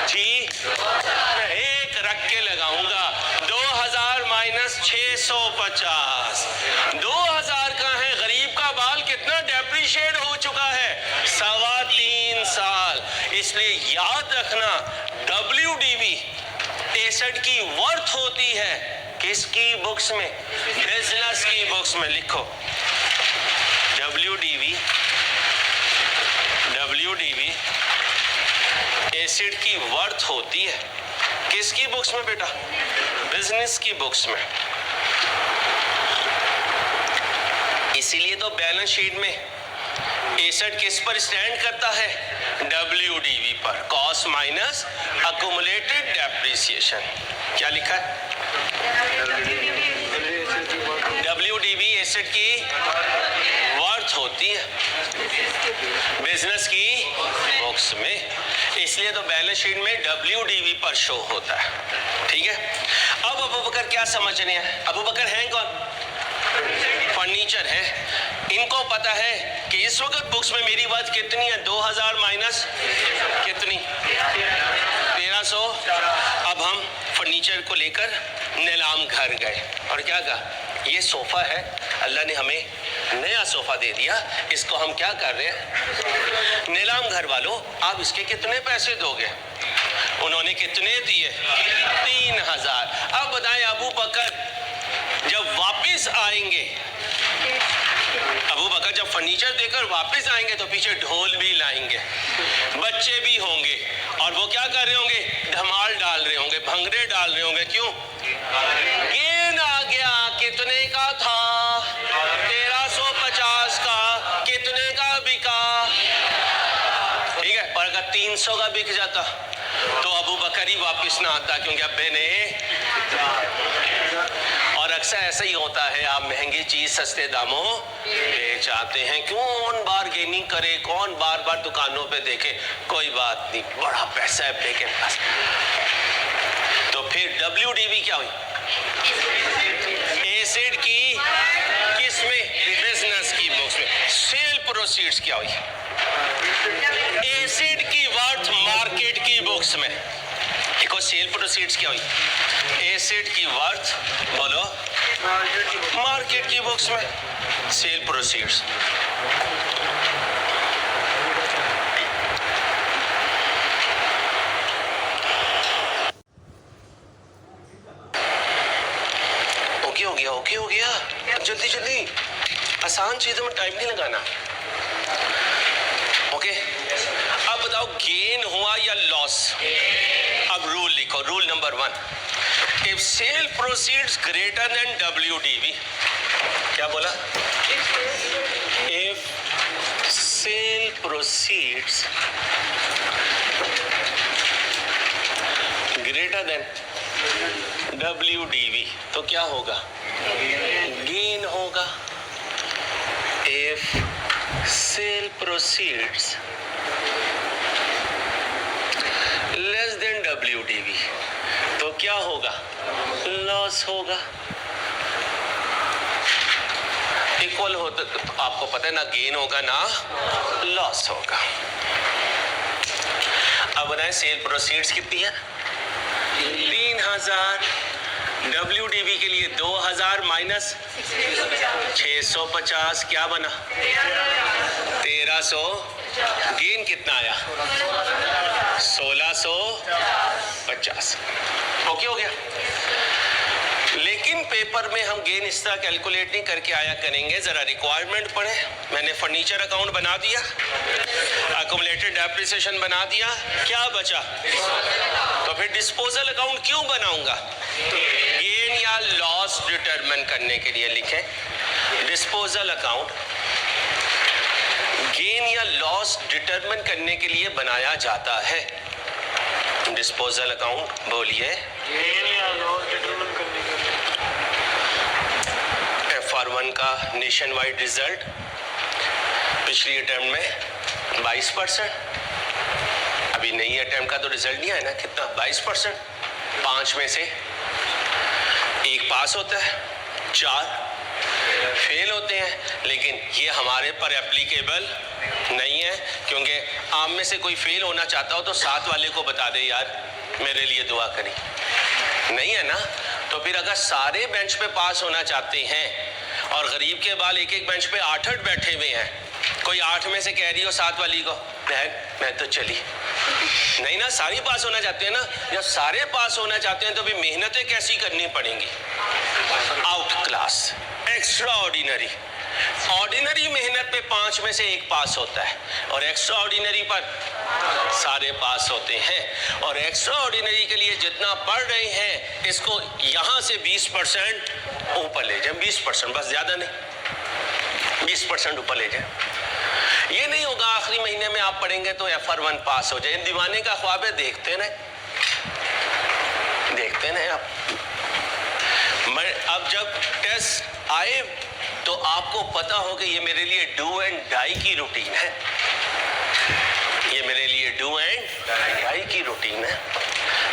Speaker 1: जी, मैं एक रख के लगाऊंगा, 2000 माइनस 650, 2000 का है। गरीब का बाल कितना डेप्रिशिएट हो चुका है? 3.25 साल। इसलिए याद रखना, WDV एसेट की वर्थ होती है किसकी बुक्स में? बिजनेस की बुक्स में। लिखो WDV एसेट की वर्थ होती है किसकी बुक्स में बेटा? बिजनेस की बुक्स में। इसीलिए तो बैलेंस शीट में एसेट किस पर स्टैंड करता है? WDV पर, कॉस्ट माइनस अकुमुलेटेड डेप्रिसिएशन। क्या लिखा है? WDV एसेट की वर्थ होती है बिजनेस की बुक्स में, इसलिए तो बैलेंस शीट में WDV पर शो होता है। ठीक है। अब अबू बकर क्या समझ रहे हैं? अबू बकर हैं कौन? फर्नीचर है। इनको पता है कि इस वक्त बुक्स में मेरी वर्थ कितनी है? 2000 माइनस कितनी? 1300। अब हम फर्नीचर को लेकर नीलाम घर गए और क्या कहा? ये सोफा है, अल्लाह ने हमें नया सोफा दे दिया, इसको हम क्या कर रहे हैं? नीलाम घर वालों, आप इसके कितने पैसे दोगे? उन्होंने कितने दिए? 3000। अब बताएं अबू बकर जब वापस आएंगे, अबू बकर जब फर्नीचर देकर वापस आएंगे तो पीछे ढोल भी लाएंगे, बच्चे भी होंगे, और वो क्या कर रहे होंगे? धमाल डाल रहे होंगे, भंगड़े डाल रहे होंगे। क्यों? गेन आ गया। कितने का था? 300 का बिक जाता तो अबू बकर ही वापस ना आता, क्योंकि अब्बे ने। और अक्सर ऐसा ही होता है, आप महंगी चीज सस्ते दामों बेच आते हैं। कौन बारगेनिंग करे, कौन बार बार दुकानों पे देखे, कोई बात नहीं, बड़ा पैसा है अब्बे के पास। तो फिर WDV क्या हुई? एसिड की किसमें? बिजनेस की बुक्स में। सेल प्रोसीड्स क्या हुई? एसिड की वर्थ मार्केट की बुक्स में। देखो सेल प्रोसीड्स क्या हुई? एसिड की वर्थ, बोलो, मार्केट की बुक्स में। सेल प्रोसीड्स ओके हो गया, ओके हो गया, जल्दी जल्दी, आसान चीजों में टाइम नहीं लगाना। ओके, अब बताओ गेन हुआ या लॉस? अब रूल लिखो, rule number 1, if sale proceeds greater than WDV, क्या बोला? If sale proceeds greater than WDV तो क्या होगा? गेन होगा। If sale proceeds less than WDV तो क्या होगा? लॉस होगा। इक्वल हो तो आपको पता है ना, गेन होगा ना लॉस होगा। अब बनाए सेल प्रोसीड्स कितनी है? 3000, WDV के लिए 2000 माइनस 650 क्या बना? 1300। गेन कितना आया? 1650। ओके हो गया। लेकिन पेपर में हम गेन इस तरह कैलकुलेट नहीं करके आया करेंगे, जरा रिक्वायरमेंट पढ़े। मैंने फर्नीचर अकाउंट बना दिया, अक्यूमुलेटेड डेप्रिसिएशन बना दिया, क्या बचा? तो फिर डिस्पोजल अकाउंट क्यों बनाऊंगा? गेन या लॉस डिटरमिन करने के लिए लिखें डिस्पोजल अकाउंट। गेन या लॉस डिटरमिन करने के लिए बनाया जाता है डिस्पोजल अकाउंट। बोलिए,
Speaker 2: गेन या लॉस डिटरमिन करने के लिए।
Speaker 1: FR1 का नेशन वाइड रिजल्ट पिछली अटेम्प्ट में 22%। अभी नई अटेम्प्ट का तो रिजल्ट नहीं आया ना, कितना? 22%। 5 में से 1 पास होता है, 4 फेल होते हैं। लेकिन ये हमारे पर एप्लीकेबल नहीं है, क्योंकि आम में से कोई फेल होना चाहता हो तो साथ वाले को बता दे, यार मेरे लिए दुआ करी। नहीं है ना? तो फिर अगर सारे बेंच पे पास होना चाहते हैं और गरीब के बाल एक एक बेंच पे 8-8 बैठे हुए हैं, कोई 8 में से कह रही हो साथ वाली को, मैं तो चली नहीं ना, सारी पास होना चाहते हैं ना। जब सारे पास होना चाहते हैं तो भी मेहनतें कैसी करनी पड़ेंगी? Out class, extra ordinary. Ordinary मेहनत पे 5 में से 1 पास होता है और एक्स्ट्रा ऑर्डिनरी पर सारे पास होते हैं। और एक्स्ट्रा ऑर्डिनरी के लिए जितना पढ़ रहे हैं, इसको यहां से 20% ऊपर ले जाए। 20% बस, ज्यादा नहीं, 20% ऊपर ले जाए। ये नहीं होगा आखिरी महीने में आप पढ़ेंगे तो FR1 पास हो जाए। दीवाने का ख्वाब है, देखते ना आप। अब जब टेस्ट आए तो आपको पता हो कि ये मेरे लिए डू एंड डाई की रूटीन है। ये मेरे लिए डू एंड डाई की रूटीन है।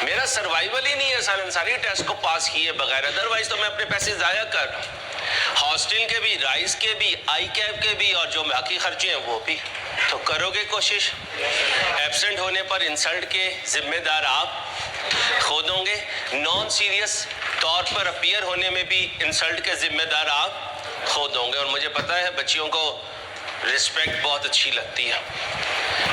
Speaker 1: मेरा सर्वाइवल ही नहीं है सारी टेस्ट को पास किए बगैर, अदरवाइज तो मैं अपने पैसे जाया कर रहा हूँ। हॉस्टल के भी, राइस के भी, आई कैब के भी, और जो बाकी खर्चे हैं वो भी। तो करोगे कोशिश। एब्सेंट होने पर इंसल्ट के जिम्मेदार आप खुद होंगे। नॉन सीरियस तौर पर अपीयर होने में भी इंसल्ट के जिम्मेदार आप खुद होंगे। और मुझे पता है बच्चियों को रिस्पेक्ट बहुत अच्छी लगती है,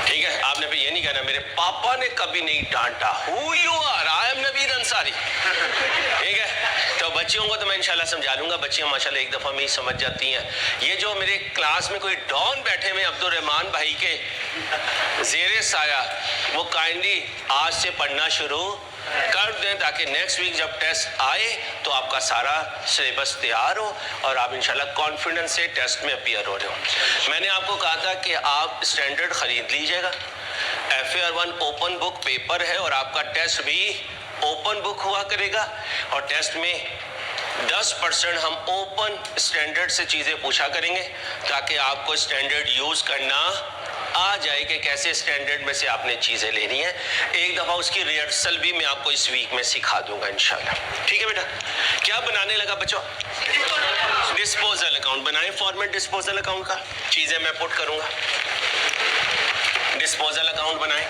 Speaker 1: ठीक है? आपने भी ये नहीं कहना मेरे पापा ने कभी नहीं डांटा। Who you are? I am Naveed Ansari, ठीक है? तो बच्चियों को तो मैं इंशाल्लाह समझा लूंगा। बच्चियां माशाल्लाह एक दफा में ही समझ जाती हैं। ये जो मेरे क्लास में कोई डॉन बैठे हुए अब्दुल रहमान भाई के जेरे साया, वो काइंडली आज से पढ़ना शुरू कर दें ताकि नेक्स्ट वीक जब टेस्ट आए तो आपका सारा सिलेबस तैयार हो और आप इंशाल्लाह कॉन्फिडेंस से टेस्ट में अपीयर हो रहे हो। मैंने आपको कहा था कि आप स्टैंडर्ड खरीद लीजिएगा, FAR1 ओपन बुक पेपर है और आपका टेस्ट भी ओपन बुक हुआ करेगा और टेस्ट में 10% हम ओपन स्टैंडर्ड से चीज़ें पूछा करेंगे ताकि आपको स्टैंडर्ड यूज़ करना आ जाए कि कैसे स्टैंडर्ड में से आपने चीज़ें लेनी है। एक दफ़ा उसकी रिहर्सल भी मैं आपको इस वीक में सिखा दूंगा इंशाल्लाह। ठीक है बेटा, क्या बनाने लगा बच्चों? डिस्पोजल अकाउंट बनाए, फॉर्मेट डिस्पोजल अकाउंट का चीज़ें मैं पुट करूंगा। डिस्पोजल अकाउंट बनाए,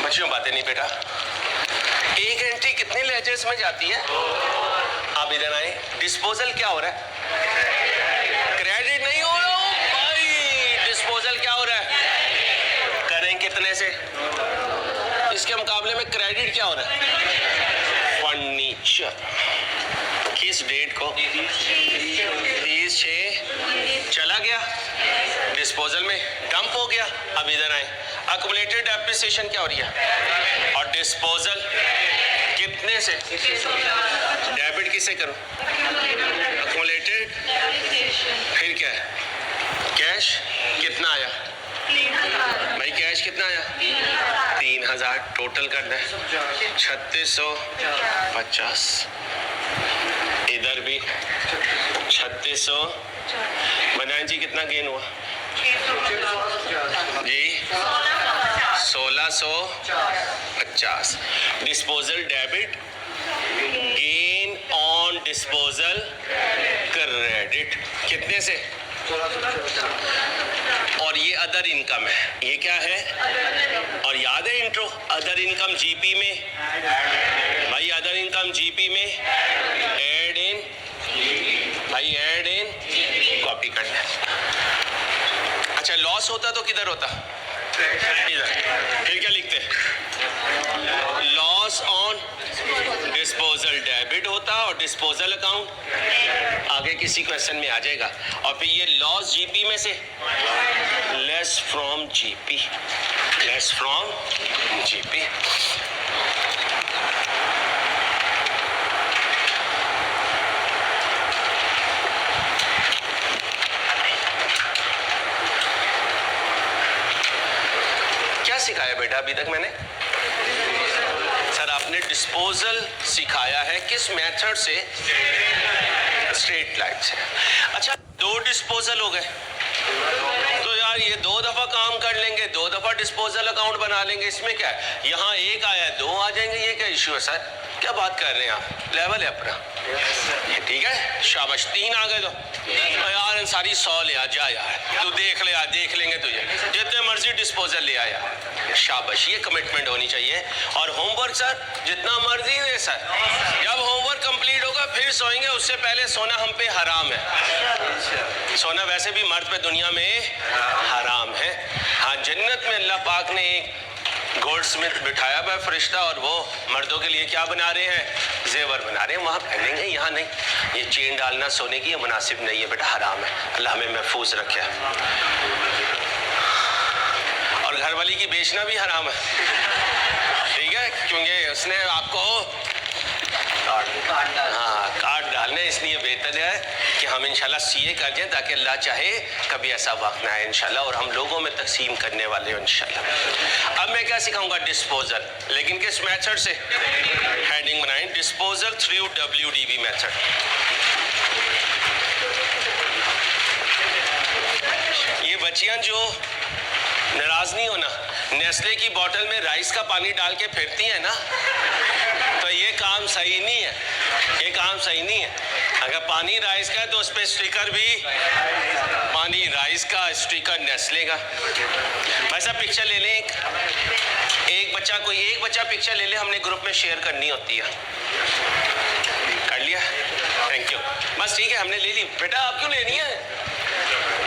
Speaker 1: बच्चों बातें नहीं बेटा। एक एंट्री कितने लेजर्स में जाती है? आप इधर आए, डिस्पोजल क्या हो रहा है? क्रेडिट नहीं हो रहा हूं भाई, डिस्पोजल क्या हो रहा है? करें कितने से? इसके मुकाबले में क्रेडिट क्या हो रहा है? फर्नीचर। किस डेट को? 30/6 चला गया, डिस्पोजल में डंप हो गया। अब इधर आए, अक्यूमुलेटेड डेप्रिसिएशन क्या हो रही है? और डिस्पोजल कितने से? डेबिट किसे करूं? अक्यूमुलेटेड, फिर क्या है? कैश कितना आया भाई? कैश कितना आया? 3000 टोटल करना है, 3650। इधर भी 3600 बनाए जी। कितना गेन हुआ जी? 1650। Disposal debit, gain on disposal credit कितने से? और ये अदर इनकम है, ये क्या है? और याद है इंट्रो, अदर इनकम जीपी में भाई, अदर इनकम जीपी में एड इन भाई, एड इन कॉपी करना है। अच्छा, लॉस होता तो किधर होता? इधर। फिर क्या लिखते हैं? लॉस ऑन डिस्पोजल डेबिट होता और डिस्पोजल अकाउंट आगे किसी क्वेश्चन में आ जाएगा। और फिर ये लॉस जीपी में से less from GP, less from GP. क्या सिखाया बेटा अभी तक मैंने? सर आपने डिस्पोजल सिखाया है, किस मेथड से? स्ट्रेट लाइन से। अच्छा, 2 डिस्पोजल हो गए तो यार ये 2 दफा काम कर लेंगे, 2 दफा डिस्पोजल अकाउंट बना लेंगे, इसमें क्या है? यहाँ 1 आया 2 आ जाएंगे, ये क्या इश्यू है सर? क्या बात कर रहे हैं आप? लेवल है अपना, ठीक है, शाबाश। 3 आ गए तो यार अंसारी 100 ले आ जा यार, तू देख ले यार, देख लेंगे तुझे, जितने मर्जी डिस्पोजल ले आया, शाबाश। ये कमिटमेंट होनी चाहिए। और होमवर्क सर जितना मर्जी दे सर, जब होमवर्क कंप्लीट होगा फिर सोएंगे, उससे पहले सोना हम पे हराम है। सोना वैसे भी मर्द पे दुनिया में हराम है। हाँ, जन्नत में अल्लाह पाक ने एक गोल्ड स्मिथ बिठाया हुआ फरिश्ता और वो मर्दों के लिए क्या बना रहे हैं? जेवर बना रहे हैं, वहाँ पहनेंगे, यहाँ नहीं। ये चेन डालना सोने की ये मुनासिब नहीं है बेटा, हराम है। अल्लाह हमें महफूज रखे। और घर वाली की बेचना भी हराम है, ठीक है, क्योंकि उसने आपको कार्ड डालने, इसलिए बेहतर है कि हम इंशाल्लाह सीए कर जाएं ताकि अल्लाह चाहे कभी ऐसा वक्त ना आए इंशाल्लाह, और हम लोगों में तकसीम करने वाले हो इंशाल्लाह। अब मैं क्या सिखाऊंगा? डिस्पोजल, लेकिन किस मेथड से? हेडिंग बनाएं, डिस्पोजल थ्रू WDB मेथड। ये बच्चियां जो नाराज नहीं होना, नेस्ले की बोतल में राइस का पानी डाल के फिरती है ना, तो ये काम सही नहीं है, ये काम सही नहीं है। अगर पानी राइस का है तो उस पर स्टिकर भी पानी राइस का, स्टिकर नेस्ले का। वैसा पिक्चर ले लें, एक बच्चा, कोई एक बच्चा पिक्चर ले ले, हमने ग्रुप में शेयर करनी होती है। कर लिया? Thank you. बस ठीक है, हमने ले ली। बेटा आप क्यों लेनी है?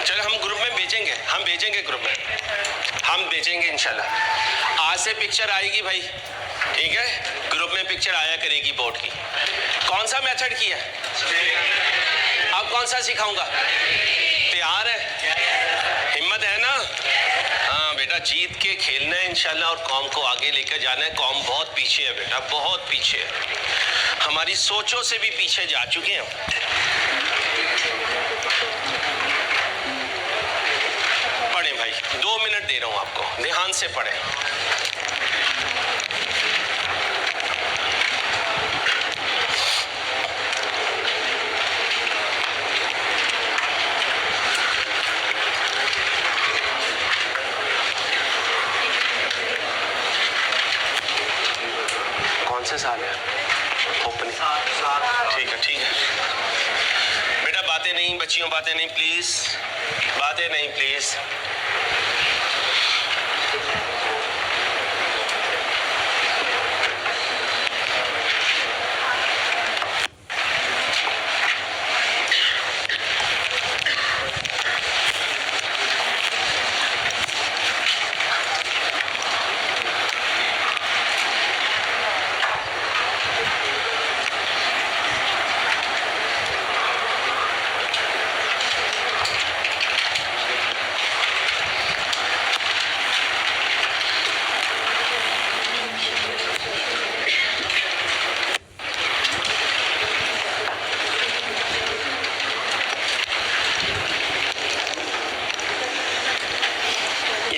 Speaker 1: चलो हम ग्रुप में भेजेंगे, हम भेजेंगे ग्रुप में, हम भेजेंगे इंशाल्लाह। आज से पिक्चर आएगी भाई, ठीक है, ग्रुप में पिक्चर आया करेगी बोर्ड की। कौन सा मेथड की है? अब कौन सा सिखाऊंगा? तैयार है? हिम्मत है ना? हाँ बेटा, जीत के खेलना है इंशाल्लाह और कौम को आगे लेकर जाना है। कौम बहुत पीछे है बेटा, बहुत पीछे है, हमारी सोचों से भी पीछे जा चुके हैं। पढ़े भाई, 2 मिनट दे रहा हूं आपको, ध्यान से पढ़े। कौन से साल है ओपनिंग? ठीक है ठीक है बेटा, बातें नहीं बच्चियों, बातें नहीं प्लीज, बातें नहीं प्लीज।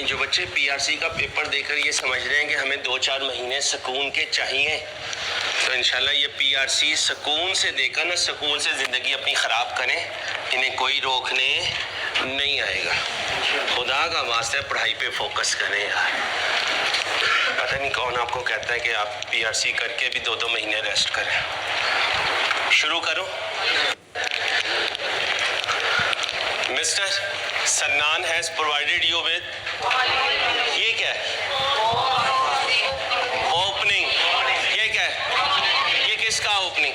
Speaker 1: जो बच्चे पीआरसी का पेपर देकर ये समझ रहे हैं कि हमें 2-4 महीने सुकून के चाहिए, तो इंशाल्लाह ये पीआरसी सुकून से देकर ना सुकून से ज़िंदगी अपनी ख़राब करें, इन्हें कोई रोकने नहीं आएगा। खुदा का वास्ते पढ़ाई पे फोकस करें यार। पता नहीं कौन आपको कहता है कि आप पीआरसी करके भी 2-2 महीने रेस्ट करें। शुरू करो। Mister Sannan has provided you with, ये क्या है? ओपनिंग। ये क्या है? ये किसका ओपनिंग?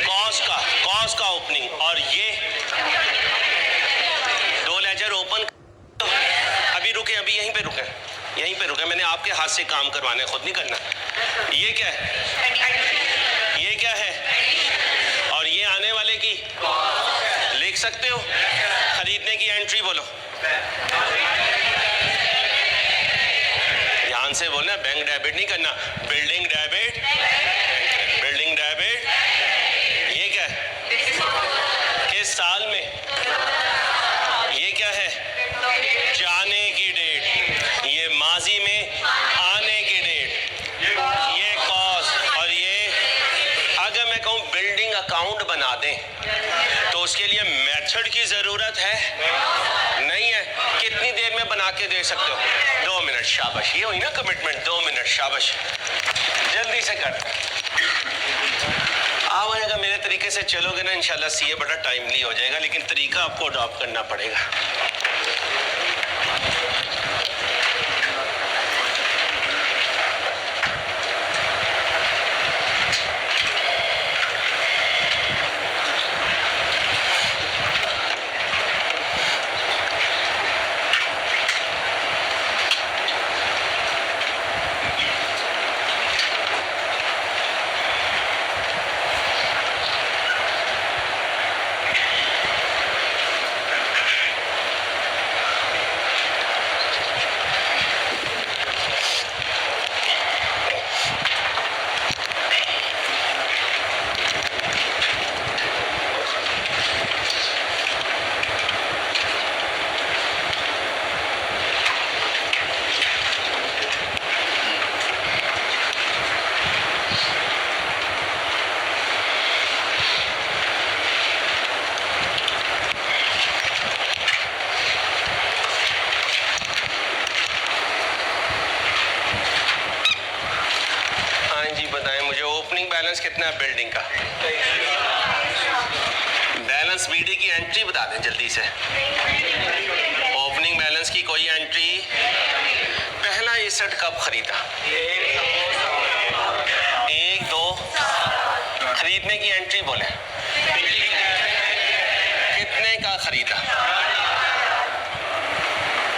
Speaker 1: कॉस का ओपनिंग। और ये 2 लेजर ओपन। अभी रुके, अभी यहीं पे रुके, यहीं पे रुके, मैंने आपके हाथ से काम करवाना है, खुद नहीं करना। ये क्या है? ये क्या है? और ये आने वाले की लिख सकते हो? खरीदने की एंट्री बोलो, ध्यान से बोलना, बैंक डेबिट नहीं करना, बिल्डिंग डेबिट, बिल्डिंग डेबिट। ये क्या है? किस साल में? ये क्या है? जाने की डेट। ये माजी में आने की डेट। ये कॉस्ट। और ये अगर मैं कहूँ बिल्डिंग अकाउंट बना दें तो उसके लिए मेथड की जरूरत है? नहीं है। कितनी देर में बना के दे सकते हो? 2 मिनट। शाबाश, ये हुई ना कमिटमेंट, 2 मिनट। शाबाश, जल्दी से कर। आप अगर मेरे तरीके से चलोगे ना इंशाल्लाह सीए बड़ा टाइमली हो जाएगा, लेकिन तरीका आपको अडॉप्ट करना पड़ेगा। बैलेंस कितना है बिल्डिंग का? बैलेंस बीडी की एंट्री बता दें जल्दी से। ओपनिंग बैलेंस की कोई एंट्री। पहला एसेट कब खरीदा? 1, 2। खरीदने की एंट्री बोले, कितने का खरीदा?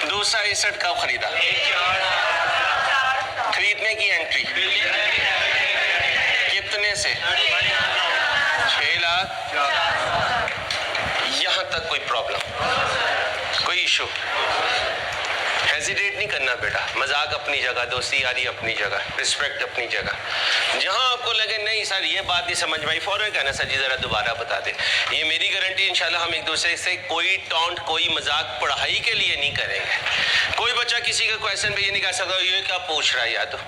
Speaker 1: दूसरा एसेट कब खरीदा? खरीदने की एंट्री कितने से? 6 लाख। कोई इशू? हेजिटेट नहीं करना बेटा, मजाक अपनी जगह, दोस्ती यारी अपनी जगह, रिस्पेक्ट अपनी जगह। जहां आपको लगे नहीं सर ये बात नहीं समझ में आई, फौरन कहना सर जी जरा दोबारा बता दे। ये मेरी गारंटी, इंशाल्लाह हम एक दूसरे से कोई टॉन्ट, कोई मजाक पढ़ाई के लिए नहीं करेंगे। कोई बच्चा किसी का क्वेश्चन पे ये नहीं कह सकता ये क्या पूछ रहा है। या तो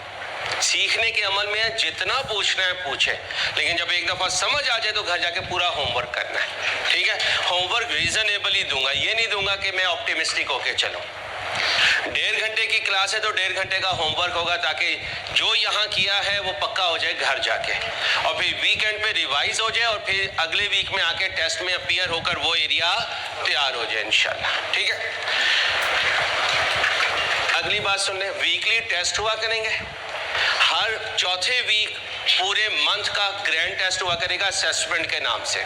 Speaker 1: सीखने के अमल में है, जितना पूछना है पूछे, लेकिन जब एक दफा समझ आ जाए तो घर जाके पूरा होमवर्क करना है। ठीक है, होमवर्क रीजनेबली दूंगा, ये नहीं दूंगा कि मैं ऑप्टिमिस्टिक होके चलूं। 1.5 घंटे की क्लास है तो 1.5 घंटे का होमवर्क होगा, ताकि जो यहाँ किया है वो पक्का हो जाए घर जाके, और फिर वीकेंड पे रिवाइज हो जाए, और फिर अगले वीक में आके टेस्ट में अपीयर होकर वो एरिया तैयार हो जाए इंशाल्लाह। ठीक है, अगली बात सुन ले, वीकली टेस्ट हुआ करेंगे। हर चौथे वीक पूरे मंथ का ग्रैंड टेस्ट हुआ करेगा असेसमेंट के नाम से।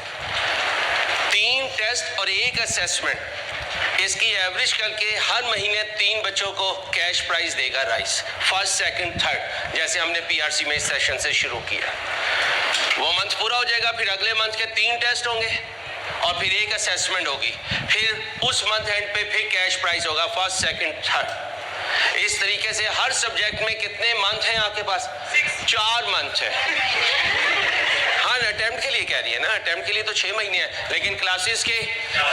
Speaker 1: 3 टेस्ट और 1 असेसमेंट, इसकी एवरेज करके हर महीने 3 बच्चों को कैश प्राइज देगा राइस, फर्स्ट सेकंड थर्ड, जैसे हमने पीआरसी में इस सेशन से शुरू किया। वो मंथ पूरा हो जाएगा, फिर अगले मंथ के 3 टेस्ट होंगे और फिर 1 असेसमेंट होगी, फिर उस मंथ एंड पे फिर कैश प्राइज होगा फर्स्ट सेकंड थर्ड। इस तरीके से हर सब्जेक्ट में कितने मंथ हैं आपके पास? 4 मंथ है। हाँ, अटेम्प्ट के लिए कह रही है ना, अटेम्प्ट के लिए तो 6 महीने हैं, लेकिन क्लासेस के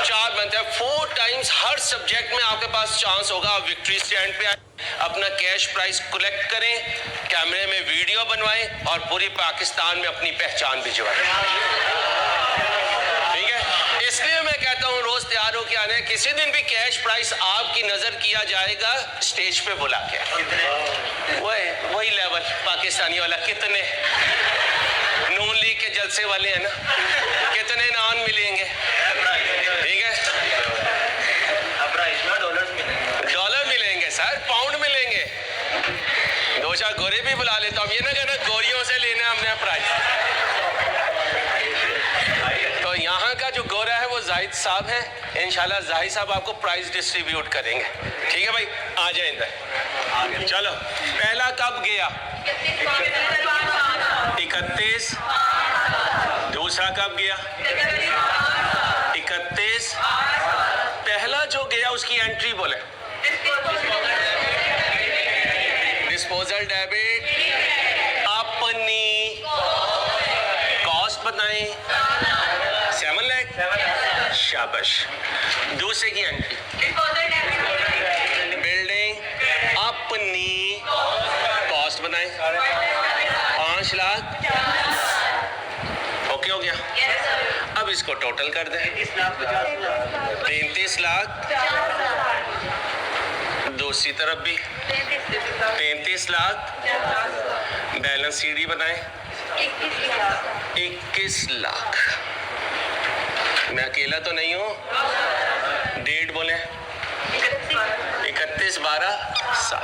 Speaker 1: 4 मंथ है। 4 टाइम्स हर सब्जेक्ट में आपके पास चांस होगा आप विक्ट्री स्टैंड पे आए, अपना कैश प्राइज कलेक्ट करें, कैमरे में वीडियो बनवाएं और पूरी पाकिस्तान में अपनी पहचान भिजवाएं। ठीक है, इसलिए मैं कहता हूँ रोज तैयार होके आने। किसी दिन भी कैश प्राइस आपकी नजर किया जाएगा स्टेज पे बुला के, वही लेवल पाकिस्तानी वाला। कितने नून लीग के जलसे वाले हैं ना, कितने नान मिलेंगे? ठीक है, डॉलर मिलेंगे सर, पाउंड मिलेंगे, 2-4 गोरे भी बुला लेता हूँ। ये ना कहना गोरियों से लेना हमने प्राइस। तो यहाँ का जो गोरा है वो जाहिद साहब है, इंशाल्लाह जाहिद साहब आपको प्राइज डिस्ट्रीब्यूट करेंगे। ठीक है भाई, आ जाए इधर। चलो, पहला कब गया? 31। दूसरा कब गया? 31। पहला जो गया उसकी एंट्री बोले। डिस्पोजल डेबिट, अपनी कॉस्ट बताएं, 7 लाख। शाबाश। दूसरे की एंट्री बिल्डिंग, अपनी कॉस्ट बताएं, 5 लाख। ओके हो गया? अब इसको टोटल कर दें, 33 लाख। दूसरी तरफ भी 33 लाख। बैलेंस सीडी बताएं, 21 लाख। मैं अकेला तो नहीं हूं, डेट बोले 31/12/7।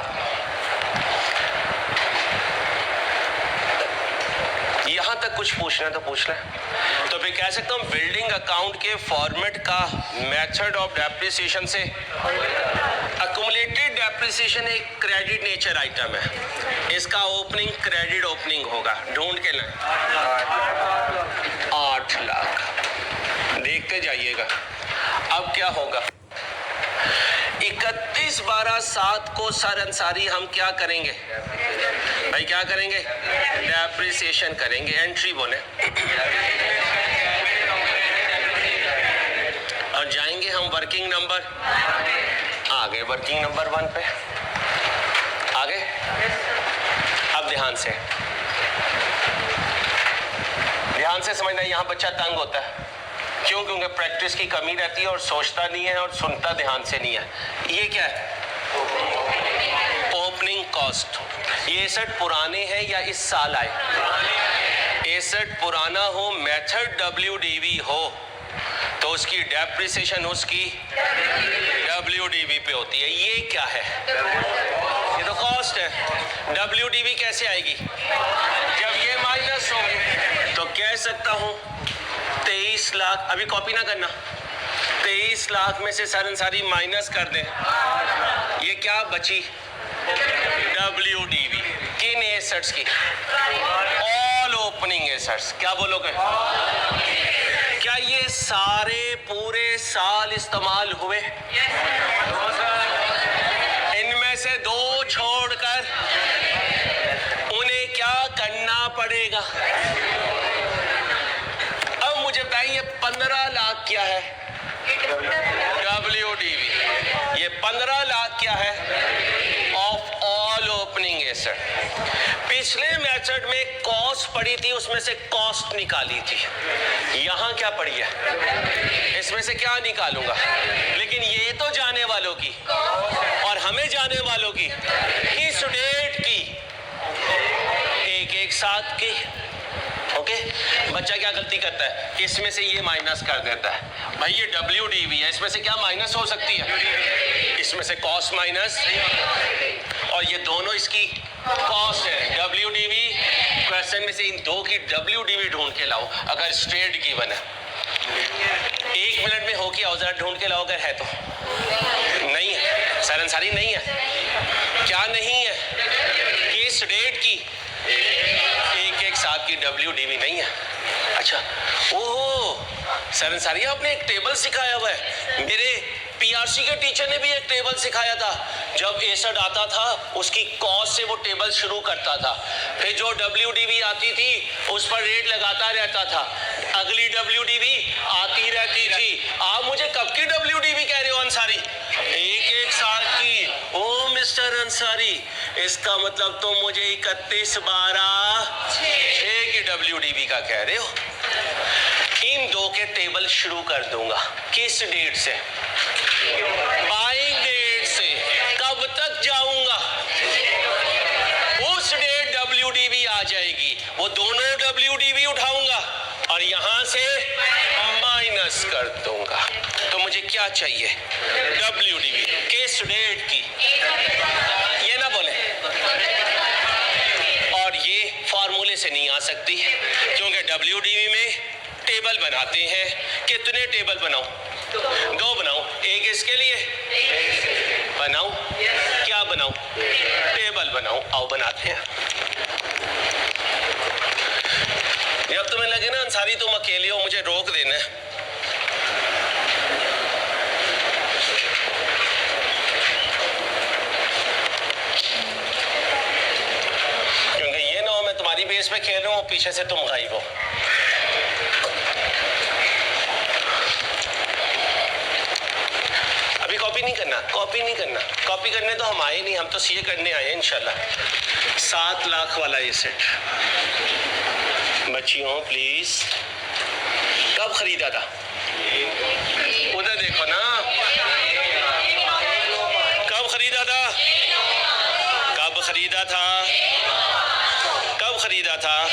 Speaker 1: यहां तक कुछ पूछना तो पूछ लें। तो फिर कह सकता हूं बिल्डिंग अकाउंट के फॉर्मेट का मेथड ऑफ डेप्रिसिएशन से अक्यूमुलेटेड डेप्रिसिएशन एक क्रेडिट नेचर आइटम है, इसका ओपनिंग क्रेडिट ओपनिंग होगा, ढूंढ के लें 8 लाख। देखते जाइएगा अब क्या होगा। 31/12/7 को सर अंसारी हम क्या करेंगे भाई, क्या करेंगे? डेप्रिसिएशन करेंगे। एंट्री बोले और जाएंगे हम वर्किंग नंबर, आगे वर्किंग नंबर 1 पे आगे। अब ध्यान से समझना, यहाँ बच्चा तंग होता है, क्यों? क्योंकि प्रैक्टिस की कमी रहती है और सोचता नहीं है और सुनता ध्यान से नहीं है। ये क्या है? Opening cost. ये एसेट पुराने हैं या इस साल आए? एसेट पुराना हो, मेथड WDV हो, तो उसकी डेप्रिसिएशन उसकी WDV पे होती है। ये क्या है? ये तो कॉस्ट है। WDV कैसे आएगी? जब ये माइनस होंगे। तो कह सकता हूं 23 लाख, अभी कॉपी ना करना, 23 लाख में से सर अंसारी माइनस कर दें, ये क्या बची? WDV। किन एसेट्स की, ऑल ओपनिंग एसेट्स। क्या बोलोगे? क्या ये सारे पूरे साल इस्तेमाल हुए? इनमें से 2 छोड़कर उन्हें क्या करना पड़ेगा? अब मुझे बताइए 15 लाख क्या है? WDV। ये 15 लाख क्या है? Of all opening asset. पिछले मेथड में कॉस्ट पड़ी थी, उसमें से कॉस्ट निकाली थी। यहां क्या पड़ी है? इसमें से क्या निकालूंगा? लेकिन ये तो जाने वालों की और हमें जाने वालों की किस डेट की, एक साथ की। ओके, बच्चा क्या गलती करता है? इसमें से ये माइनस कर देता है। भाई ये WDV है, इसमें से क्या माइनस हो सकती है? इसमें से कॉस्ट माइनस, और ये दोनों इसकी कॉस्ट है। WDV क्वेश्चन में से इन दो की WDV ढूंढ के लाओ अगर स्ट्रेट गिवन है। 1 मिनट में हो के आओ, जरा ढूंढ के लाओ अगर है तो। नहीं है सर अंसारी, नहीं है। क्या नहीं है? किस डेट की? एक साथ की WDV नहीं है। अच्छा, ओहो सर अंसारी, आपने एक टेबल सिखाया हुआ है। मेरे PRC के टीचर ने भी एक टेबल सिखाया था। जब एसेट आता था उसकी कॉस्ट से वो टेबल शुरू करता था, फिर जो WDV आती थी उस पर रेट लगाता रहता था, अगली WDV आती रहती थी। आप मुझे कब की WDV कह रहे हो अंसारी? एक साल की। ओ मिस्टर अंसारी, इसका मतलब तो मुझे 31/12/6 की WDV का कह रहे हो। इन दो के टेबल शुरू कर दूंगा। किस डेट से? बाइंग डेट से। कब तक जाऊंगा? उस डेट WDV आ जाएगी, वो दोनों WDV उठाऊंगा और यहां से माइनस कर दूंगा। तो मुझे क्या चाहिए? WDV किस डेट की? ये ना बोले। और ये फॉर्मूले से नहीं आ सकती क्योंकि WDV में टेबल बनाते हैं। कितने टेबल बनाऊं? 2 बनाऊं। एक इसके लिए बनाऊं, क्या बनाऊं? टेबल बनाऊं। आओ बनाते हैं। जब तुम्हें लगे ना अंसारी तुम अकेले हो, मुझे रोक देना है। क्योंकि ये ना हो मैं तुम्हारी बेस पे खेल रहा हूं, पीछे से तुम गायब हो। कॉपी नहीं करना, कॉपी नहीं करना। कॉपी करने तो हम आए नहीं, हम तो सीए करने आए हैं इंशाल्लाह। 7 लाख वाला ये सेट बच्चियों प्लीज। कब खरीदा था? उधर देखो ना, कब खरीदा था? कब खरीदा था? कब खरीदा था?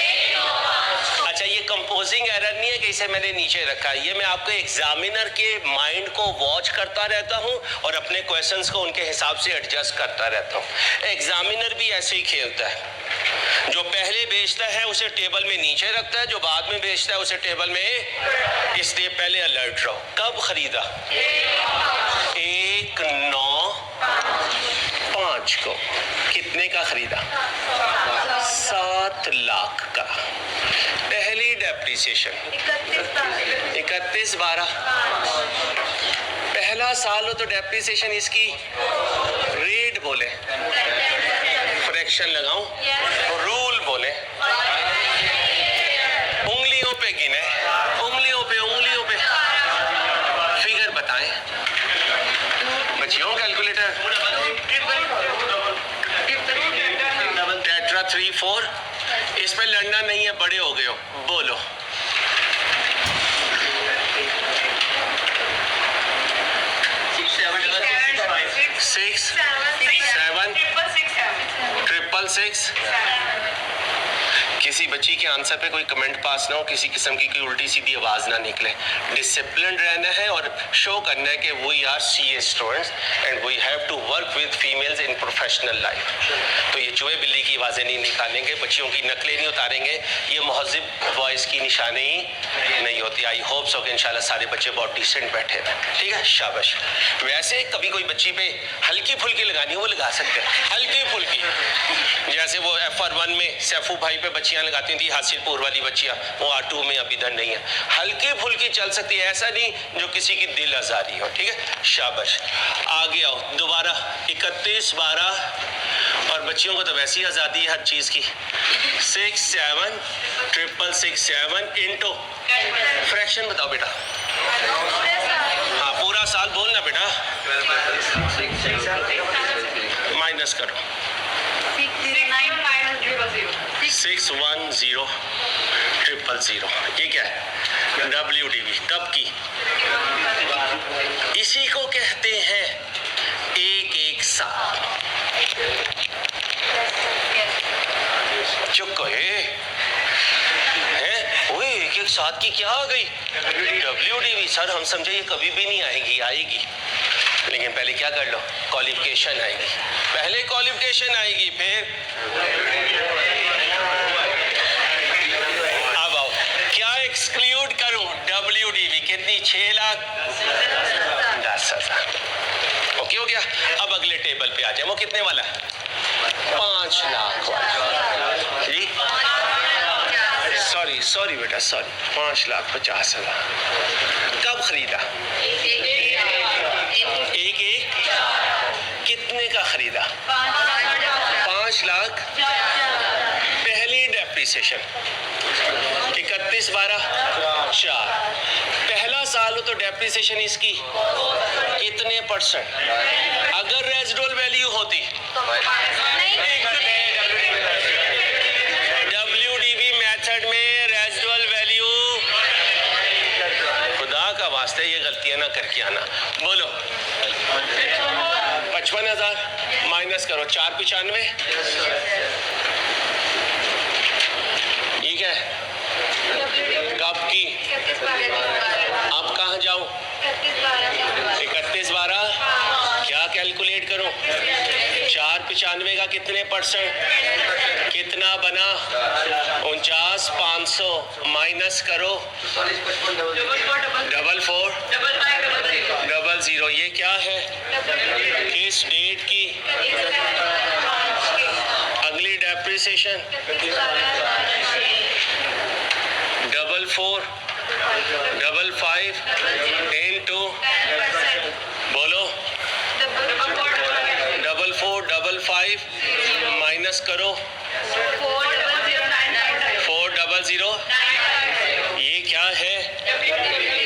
Speaker 1: अच्छा, ये कंपोजिंग एरर नहीं है कि इसे मैंने नीचे रखा। ये मैं आपको एग्जामिनर के माइंड को वॉच करता रहता हूँ और अपने क्वेश्चंस को उनके हिसाब से एडजस्ट करता रहता हूँ। एग्जामिनर भी ऐसे ही खेलता है। जो पहले बेचता है उसे टेबल में नीचे रखता है, जो बाद में बेचता है उसे टेबल में। इसलिए पहले अलर्ट रहो। कब खरीदा? 1/9/5 को। कितने का खरीदा? 7 लाख का। पहली डेप्रिसिएशन 31/12। पहला साल हो तो डेप्रिसिएशन इसकी रेट बोले, फ्रैक्शन लगाऊं, रूल बोले, उंगलियों पे गिने, उंगलियों पे फिगर बताएं बच्चियों। Calculator tetra 3 4। इस पे लड़ना नहीं है, बड़े हो गए हो। बोलो। सिक्स 7 666 किसी बच्ची के आंसर पे कोई कमेंट पास ना हो, किसी किस्म की कोई उल्टी सीधी आवाज ना निकले। डिसिप्लिन रहना है और शो करना है कि we are CA students and we have to work with females in professional life. तो ये चूहे बिल्ली की आवाज़ें नहीं निकालेंगे, बच्चियों की नकलें नहीं उतारेंगे, ये महज़िब वॉइस की निशानी नहीं होती। आई होप सो कि इंशाल्लाह सारे बच्चे बहुत डिसेंट बैठे हैं, ठीक है, शाबाश। वैसे कभी कोई बच्ची पे हल्की फुल्की लगानी हो वो लगा सकते हैं, हल्की फुल्की, जैसे वो FR1 में सैफू भाई पे बच्चियां लगाती थी, हासिलपुर वाली बच्चियां, वो R2 में अब इधर नहीं है, हल्की फुल्की चल सकती है, ऐसा नहीं जो किसी की दिल आजारी हो, ठीक है, शाबाश। आगे आओ दोबारा 31-12, और बच्चियों को तो वैसी आज़ादी है हर चीज़ की। 6 7 666 इंटू फ्रैक्शन बताओ बेटा। हाँ पूरा साल बोलना बेटा, माइनस करो 610,000,000, ये क्या है? WDV कब की? इसी को कहते हैं एक साल। चुप को हैं? ओए एक साथ की क्या आ गई? WDV। सर हम समझे ये कभी भी नहीं आएगी, लेकिन पहले क्या कर लो, क्वालिफिकेशन आएगी, पहले क्वालिफिकेशन आएगी, फिर अब आओ क्या एक्सक्लूड करूं? WDV कितनी? 6 लाख 10,000। ओके हो गया। अब अगले टेबल पे आ जाए, वो कितने वाला है? 5 लाख वाला जी, सॉरी बेटा, सॉरी, 5,50,000। कब खरीदा? एक कितने का खरीदा? 5 लाख। पहली डेप्रिसिएशन 31/12 4, पहला साल हो तो डेप्रिसिएशन इसकी कितने %? अगर रेजिडुअल वैल्यू होती, WDV मेथड में रेजिडुअल वैल्यू, खुदा का वास्ते ये गलतियां ना करके आना। बोलो 55,000 माइनस करो 495, ये क्या है? कब की? अब कहाँ जाऊं? 31/12 क्या कैलकुलेट करूं? 495 का कितने %? कितना बना? 49,500 माइनस करो 44,00,00, ये क्या है? किस डेट की? अगली डेप्रिसिएशन 44,55 इनटू, बोलो 44,55 माइनस करो 4,00,00, ये क्या है?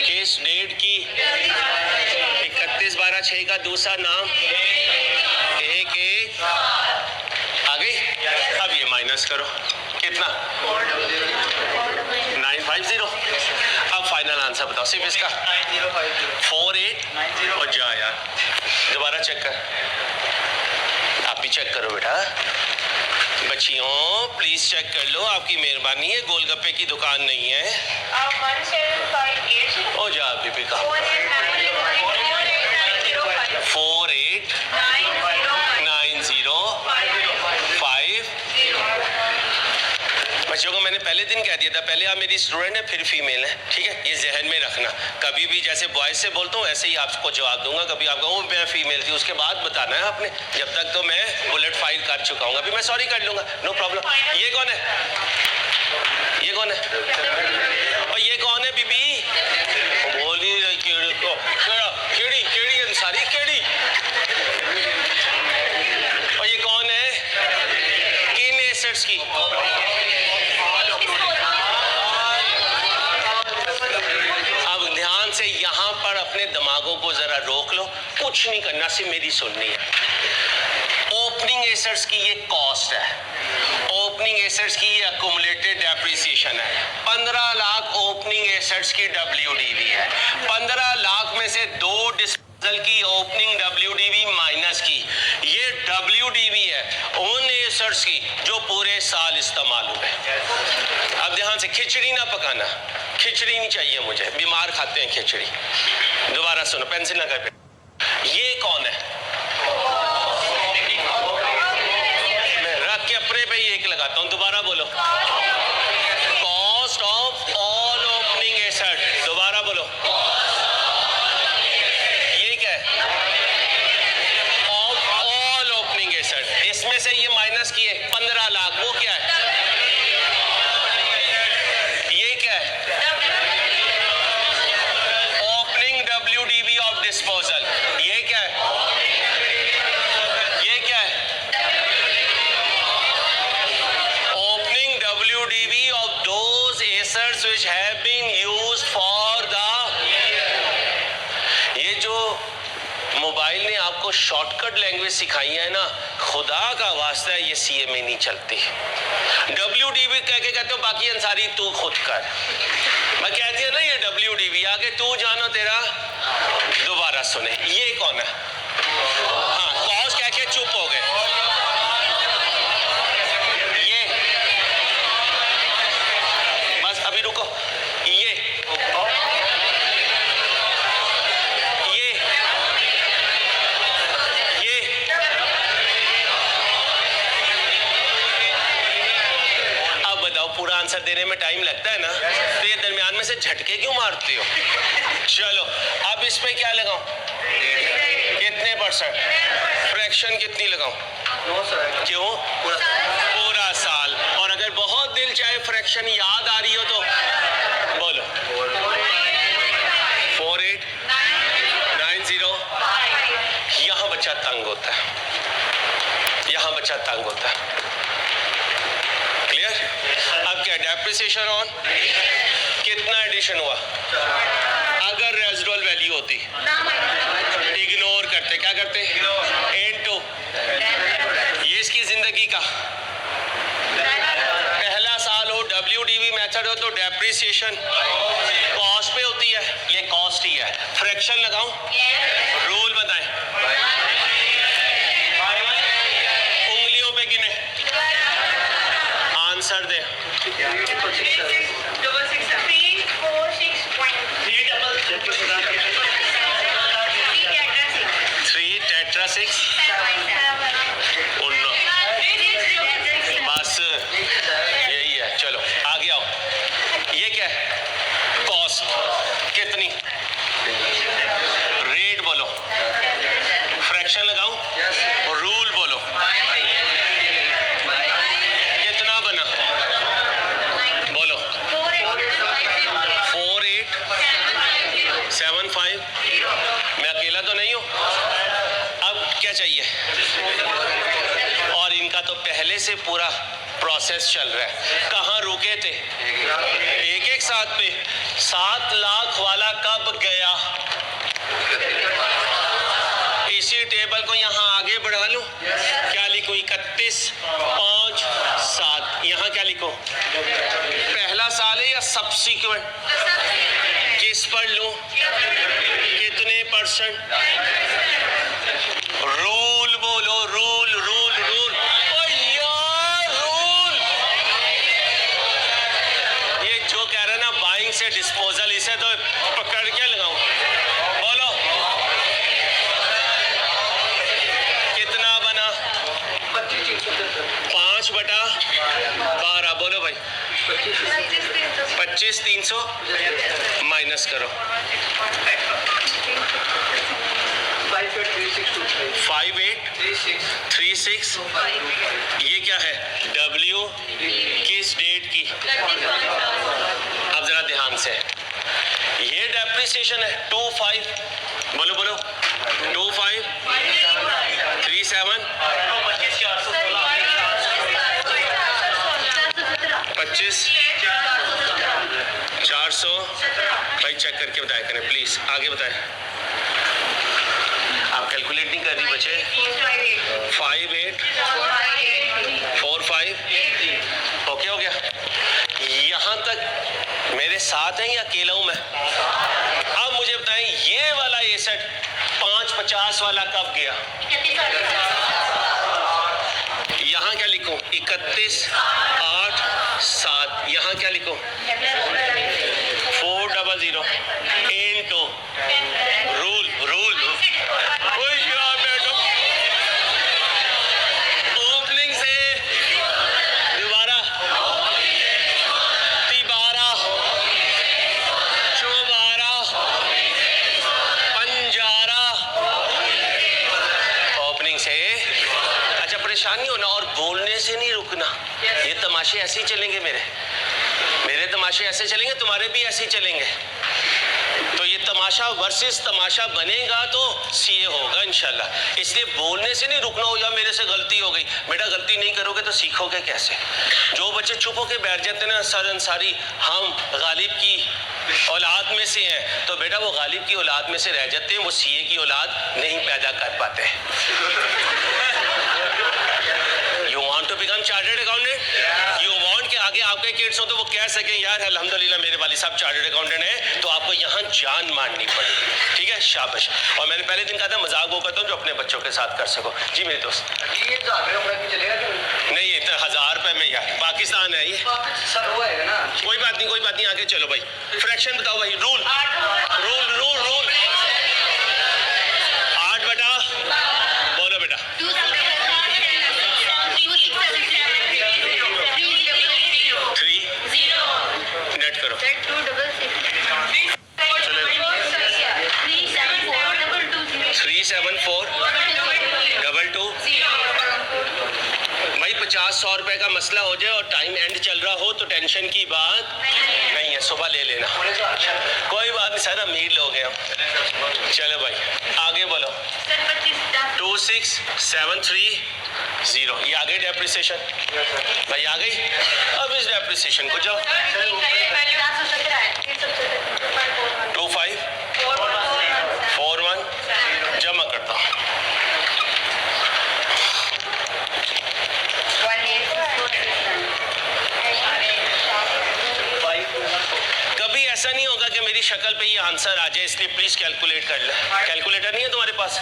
Speaker 1: किस डेट की? 31/12/6 का दूसरा नाम 1 आ गई। अब ये माइनस करो कितना? 950। अब फाइनल आंसर बताओ सिर्फ इसका। 48 और जा यार, दोबारा चेक कर, आप भी चेक करो बेटा, बच्चियों प्लीज चेक कर लो, आपकी मेहरबानी है, गोलगप्पे की दुकान नहीं है। ओ जा बीबी का 48,90,5। बच्चों को मैंने पहले दिन कह दिया था, पहले आप मेरी स्टूडेंट है फिर फीमेल है, ठीक है, ये जहन में रखना। कभी भी जैसे बॉयज से बोलता हूँ ऐसे ही आपको जवाब दूंगा। कभी आप कहो मैं फीमेल थी, उसके बाद बताना है आपने, जब तक तो मैं बुलेट फायर कर चुका हूँ, अभी मैं सॉरी कर लूंगा, नो प्रॉब्लम। ये कौन है? ये कौन है? और ये कौन है बीबी? बोली केड़ी अंसारी केड़ी? और ये कौन है? किन एसेट्स की? अब ध्यान से यहाँ पर अपने दिमागों को जरा रोक लो, कुछ नहीं करना, सिर्फ मेरी सुननी है। ओपनिंग एसेट्स की ये कॉस्ट है, ओपनिंग एसेट्स की ये अक्यूमुलेटेड डेप्रिसिएशन है। 15 लाख ओपनिंग एसेट्स की WDV है। 15 लाख में से 2 डिस्पोजल की ओपनिंग WDV माइनस की, ये WDV है उन एसेट्स की जो पूरे साल इस्तेमाल हुए। ध्यान से, खिचड़ी ना पकाना, खिचड़ी नहीं चाहिए मुझे, बीमार खाते हैं खिचड़ी। दोबारा सुनो, पेंसिल ना कर। ये कौन है? मैं रख के अपने पे ही एक लगाता हूं। दोबारा बोलो, cost of all opening asset. दोबारा बोलो, ये क्या है? Of all opening asset. इसमें से ये माइनस किए 15 लाख, वो क्या है? ये क्या है? Opening WDV of disposal. ये क्या है? ये क्या है? Opening WDV of those assets which have been used for the. ये जो मोबाइल ने आपको शॉर्टकट लैंग्वेज सिखाई है ना, खुदा का वास्ता है ये सीए में नहीं चलती। WDV कह के कहते हो बाकी अंसारी तू खुद कर। मैं कहती है ना ये WDV आगे तू जानो तेरा। दोबारा सुने, ये कौन है? हाँ, कॉस्ट कह के चुप हो गए। ये बस अभी रुको। ये अब बताओ, पूरा आंसर देने में टाइम लगता है ना, तो ये दरमियान में से झटके क्यों मारते हो? चलो अब इस पे क्या लगाऊं? कितने %? फ्रैक्शन कितनी लगाऊं? क्यों? पूरा साल। और अगर बहुत दिल चाहे फ्रैक्शन याद आ रही हो तो बोलो 4890। यहां बच्चा तंग होता है, यहां बच्चा तंग होता है। क्लियर? अब क्या डेप्रिसिएशन ऑन? कितना एडिशन हुआ? अगर रेजिडुअल वैल्यू होती, इग्नोर करते, क्या करते? इनटू। ये इसकी जिंदगी का पहला साल हो, WDV मेथड हो तो डेप्रिसिएशन कॉस्ट पे होती है, ये कॉस्ट ही है। फ्रैक्शन लगाऊं? रूल बताएं। उंगलियों पे गिने, आंसर दे। 3 टेट्रा 6 बस यही है। चलो आगे आओ। ये क्या है? कॉस्ट कितनी? रेट बोलो। फ्रैक्शन लगाऊं? रूल बोलो। कितना बना? बोलो। 4875। मैं अकेला तो नहीं हूं। अब क्या चाहिए? और इनका तो पहले से पूरा प्रोसेस चल रहा है। कहाँ रुके थे? एक एक साथ पे। 7 लाख वाला कब गया? इसी टेबल को यहाँ आगे बढ़ा लूं? क्या लिखूं? 31 5 7। यहाँ क्या लिखूं? पहला साल है या सब्सिक्वेंट? किस पर लूं? कितने %? रूल बोलो, रूल रूल रूल। ओ यार रूल, ये जो कह रहे ना बाइंग से डिस्पोजल, इसे तो पकड़ के लगाऊं। बोलो कितना बना? 5/12। बोलो भाई 25,300 माइनस करो। 5836। ये क्या है? W किस डेट की? अब जरा ध्यान से, ये डेप्रिसिएशन है 25। बोलो बोलो 25 37 25 400। भाई चेक करके बताया करें प्लीज। आगे बताएं। आप कैलकुलेट नहीं कर रही बच्चे। 5845। ओके हो गया? यहाँ तक मेरे साथ हैं या अकेला हूं मैं? अब मुझे बताएं ये वाला एसेट 550 वाला कब गया? यहाँ क्या लिखूं? 31 8 7। यहाँ क्या लिखूं? परेशान नहीं होना और बोलने से नहीं रुकना। ये तमाशे ऐसे ही चलेंगे, मेरे तमाशे ऐसे चलेंगे, तुम्हारे भी ऐसे ही चलेंगे। तो ये तमाशा वर्सेस तमाशा बनेगा तो सीए होगा इंशाल्लाह। इसलिए बोलने से नहीं रुकना हो, या मेरे से गलती हो गई। बेटा गलती नहीं करोगे तो सीखोगे कैसे? जो बच्चे चुप होके बैठ जाते ना, सर अंसारी हम गालिब की औलाद में से हैं, तो बेटा वो गालिब की औलाद में से रह जाते हैं, वो सीए की औलाद नहीं पैदा कर पाते। You want to become chartered accountant? You want कि आगे आपके किड्स हो तो वो कह सकें यार अल्हम्दुलिल्लाह मेरे वाली साहब चार्टर्ड अकाउंटेंट है, तो आपको यहाँ जान मारनी पड़ेगी। ठीक है, शाबाश। और मैंने पहले दिन कहा था मजाक वो करता हूँ जो अपने बच्चों के साथ कर सको। जी मेरे दोस्त,
Speaker 2: ये
Speaker 1: नहीं ये तो 1000 रुपए में यार, पाकिस्तान है ये।
Speaker 2: सर वो है ना,
Speaker 1: कोई बात नहीं, आगे चलो भाई। फ्रैक्शन बताओ भाई, रूल 8 बेटा बोलो बेटा। 3 नेट करो। 37422 भाई 50-100 रुपए का मसला हो जाए और टाइम एंड चल रहा हो तो टेंशन की बात नहीं है, सुबह ले लेना। कोई बात नहीं सर, अमीर लोग हैं हम। चलो भाई आगे बोलो। 2673 0 ये आ गई डेप्रिसिएशन भाई, आ गई। अब इस डेप्रिसिएशन को जाओ 2541 जमा करता हूँ। कभी ऐसा नहीं होगा कि मेरी शक्ल पे ये आंसर आ जाए, इसलिए प्लीज कैलकुलेट कर ले। कैलकुलेटर नहीं है तुम्हारे पास?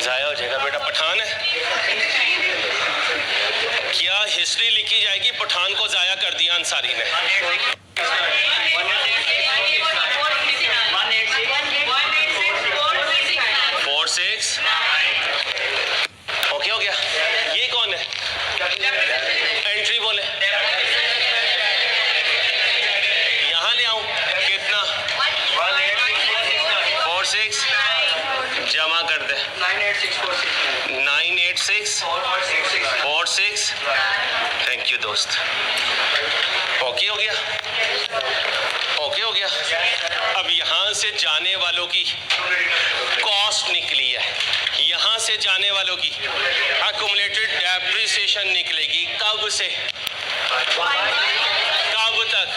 Speaker 1: जाया हो जाएगा बेटा, पठान है क्या? हिस्ट्री लिखी जाएगी, पठान को जाया कर दिया अंसारी ने। 46 ओके हो गया। ये कौन है? एंट्री बोले, यहाँ ले आऊं कितना? 46 जमा कर दे 98646 थैंक यू दोस्त। ओके हो गया, ओके हो गया। अब यहाँ से जाने वालों की कॉस्ट निकली है, यहाँ से जाने वालों की एक्युमुलेटेड डेप्रिसिएशन निकलेगी। कब से कब तक?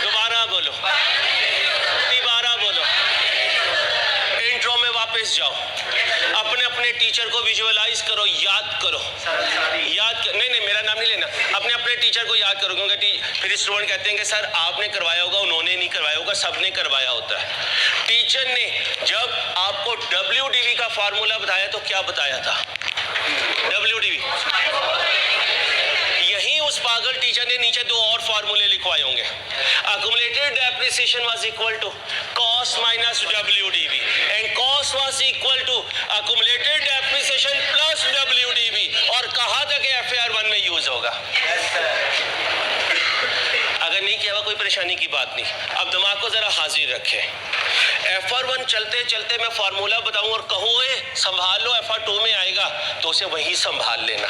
Speaker 1: दोबारा बोलो, दोबारा बोलो। इंट्रो में वापस जाओ, अपने अपने टीचर को विजुअलाइज करो, याद करो, नहीं मेरा नाम नहीं लेना, अपने अपने टीचर को याद करो। क्योंकि फिर स्टूडेंट कहते हैं कि सर आपने करवाया होगा, उन्होंने नहीं करवाया होगा, सबने करवाया होता है। टीचर ने जब आपको WDV का फार्मूला बताया तो क्या बताया था? WDV यही उस पागल टीचर ने नीचे 2 और फार्मूले लिखवाए होंगे। Accumulated depreciation was equal to cost minus WDV and cost was equal to accumulated depreciation plus WDV। और कहा था कि FAR 1 में यूज होगा। अगर नहीं किया हुआ कोई परेशानी की बात नहीं। अब दिमाग को जरा हाजिर रखे। FR 1 चलते चलते मैं फार्मूला बताऊं और कहूं संभाल लो, FR 2 में आएगा तो उसे वही संभाल लेना।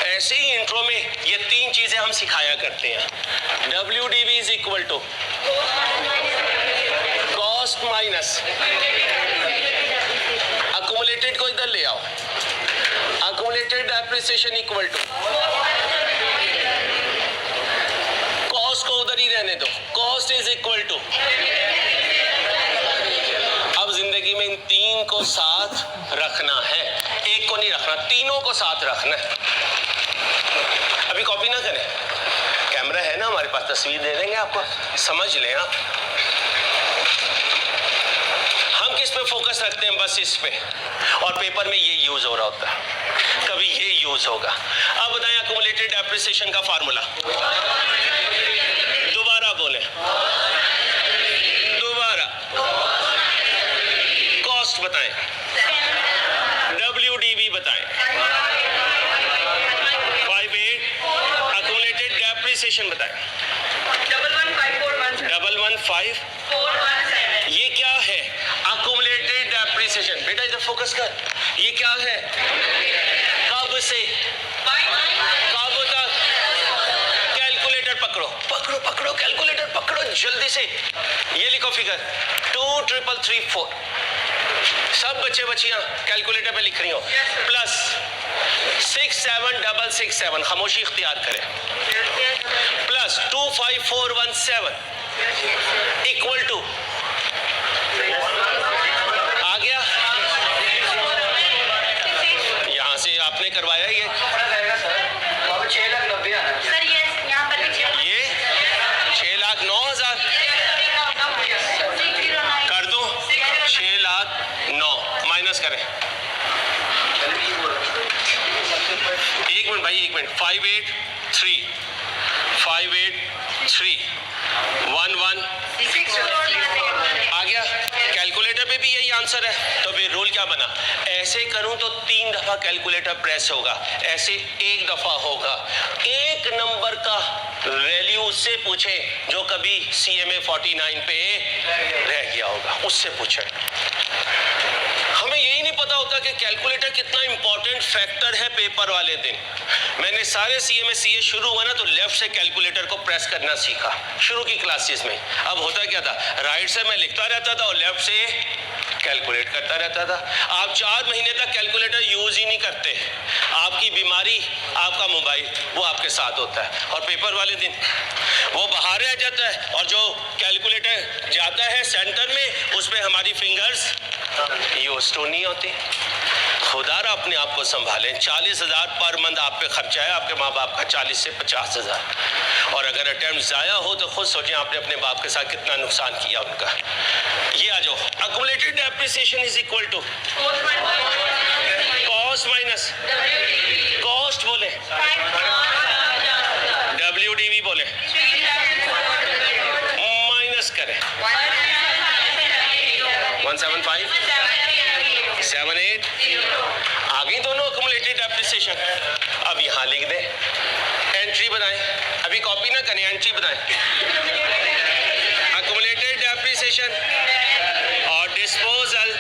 Speaker 1: ऐसे ही इंट्रो में ये 3 चीजें हम सिखाया करते हैं। WDV is equal to cost minus accumulated को इधर ले आओ, accumulated depreciation equal to cost को उधर ही रहने दो, कॉस्ट इज इक्वल टू। अब जिंदगी में इन 3 को साथ रखना है, एक को नहीं रखना, तीनों को साथ रखना है। अभी कॉपी ना करें, कैमरा है ना हमारे पास, तस्वीर दे देंगे आपको, समझ लें आप। हम किस पे फोकस रखते हैं? बस इस पे, और पेपर में ये यूज हो रहा होता है, कभी ये यूज होगा। अब बताएं एक्युमुलेटेड डेप्रिसिएशन का फार्मूला, दोबारा बोले, दोबारा कॉस्ट बताएं, WDV बताएं, 58 एक्युमुलेटेड डेप्रिसिएशन बताएं, 115 ये क्या है? Accumulated depreciation. बेटा इधर फोकस कर, ये क्या है? कब गुस्से काबू तक। कैलकुलेटर पकड़ो पकड़ो पकड़ो, कैलकुलेटर पकड़ो जल्दी से। ये लिखो फिगर 23334। सब बच्चे बच्चियां कैलकुलेटर पे लिख रही हो। प्लस 67667, खामोशी इख्तियार करें। प्लस 25417 इक्वल टू, आ गया? यहां से आपने करवाया ये
Speaker 3: 6,90,000 आना
Speaker 4: सर ये यहाँ पर
Speaker 1: ये 6,09,000 कर दूं? 6,09,000 माइनस करें। एक मिनट भाई, एक मिनट। 583 आ गया? कैलकुलेटर पे भी यही आंसर है। तो फिर रूल क्या बना? ऐसे करूं तो 3 दफा कैलकुलेटर प्रेस होगा, ऐसे 1 दफा होगा। एक नंबर का वैल्यू उससे पूछे जो कभी CMA 49 पे रह गया होगा, उससे पूछे। हमें यही नहीं पता होता कि कैलकुलेटर कितना इंपॉर्टेंट फैक्टर है पेपर वाले दिन। मैंने सारे CMA CA शुरू हुआ ना तो लेफ्ट से कैलकुलेटर को प्रेस करना सीखा शुरू की क्लासेस में। अब होता क्या था, राइट से मैं लिखता रहता था और लेफ्ट से कैलकुलेट करता रहता था। आप 4 महीने तक कैलकुलेटर यूज ही नहीं करते। आपकी बीमारी, आपका मोबाइल, वो आपके साथ होता है और पेपर वाले दिन वो बाहर रह जाता है और जो कैलकुलेटर जाता है सेंटर में, उस पे हमारी फिंगर्स यूज टू नहीं होती। खुदारा अपने आप को संभालें। 40,000 पर मंथ आप पे खर्चा है आपके माँ बाप का, 40 से 50,000। और अगर अटेम्प्ट ज़ाया हो तो खुद सोचें आपने अपने बाप के साथ कितना नुकसान किया उनका। ये आ जाओ, accumulated depreciation is equal to cost minus cost, बोले WDV बोले, माइनस करें 175 78 आ गई दोनों अक्यूमुलेटेड डेप्रिसिएशन। अब यहाँ लिख दें, एंट्री बनाएं। अभी कॉपी ना करें, एंट्री बनाएं। अक्यूमुलेटेड डेप्रिसिएशन और डिस्पोजल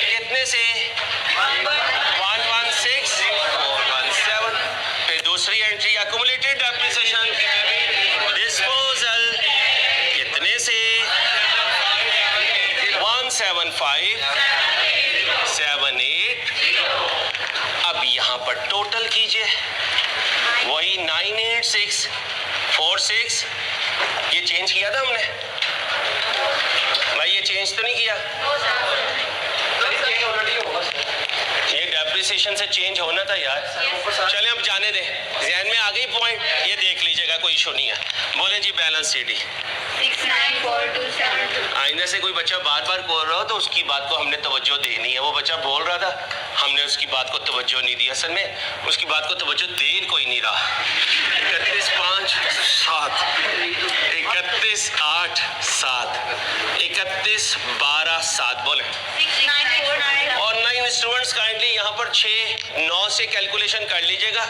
Speaker 1: कितने से 116,417। फिर दूसरी एंट्री अक्यूमुलेटेड डेप्रिसिएशन डिस्पोजल कितने से 17578। अब यहाँ पर टोटल कीजिए, वही 98646। ये चेंज किया था हमने भाई, ये चेंज तो नहीं किया? ये डेप्रिसिएशन से चेंज होना था यार। चलें अब जाने दें, ज़हन में आ गई पॉइंट, ये देख लीजिएगा, कोई इशू नहीं है। बोलें जी बैलेंस CD।
Speaker 4: 694272।
Speaker 1: आइंदा से कोई बच्चा बार बार बोल रहा हो तो उसकी बात को हमने तवज्जो देनी है। वो बच्चा बोल रहा था, हमने उसकी बात को तवज्जो नहीं दी। असल में उसकी बात को तवज्जो दे कोई नहीं रहा। 31/5/7 31/8/7 31/12/7 बोले। ऑनलाइन स्टूडेंट्स काइंडली यहाँ पर 6-9 से कैलकुलेशन कर लीजिएगा।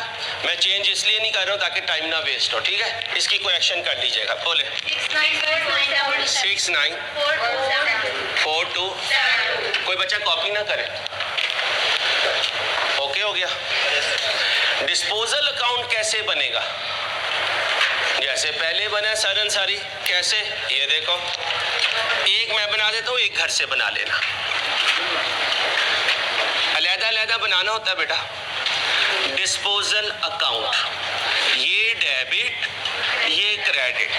Speaker 1: मैं चेंज इसलिए नहीं कर रहा हूँ ताकि टाइम ना वेस्ट हो, ठीक है? इसकी कोरेक्शन कर लीजिएगा। बोले 694242। कोई बच्चा कॉपी ना करे। ओके हो गया? डिस्पोजल अकाउंट कैसे बनेगा? जैसे पहले बना सरन सारी। कैसे? ये देखो, एक मैं बना देता हूँ, एक घर से बना लेना। अलहदा अलहदा बनाना होता है बेटा। डिस्पोजल अकाउंट, ये डेबिट, ये क्रेडिट।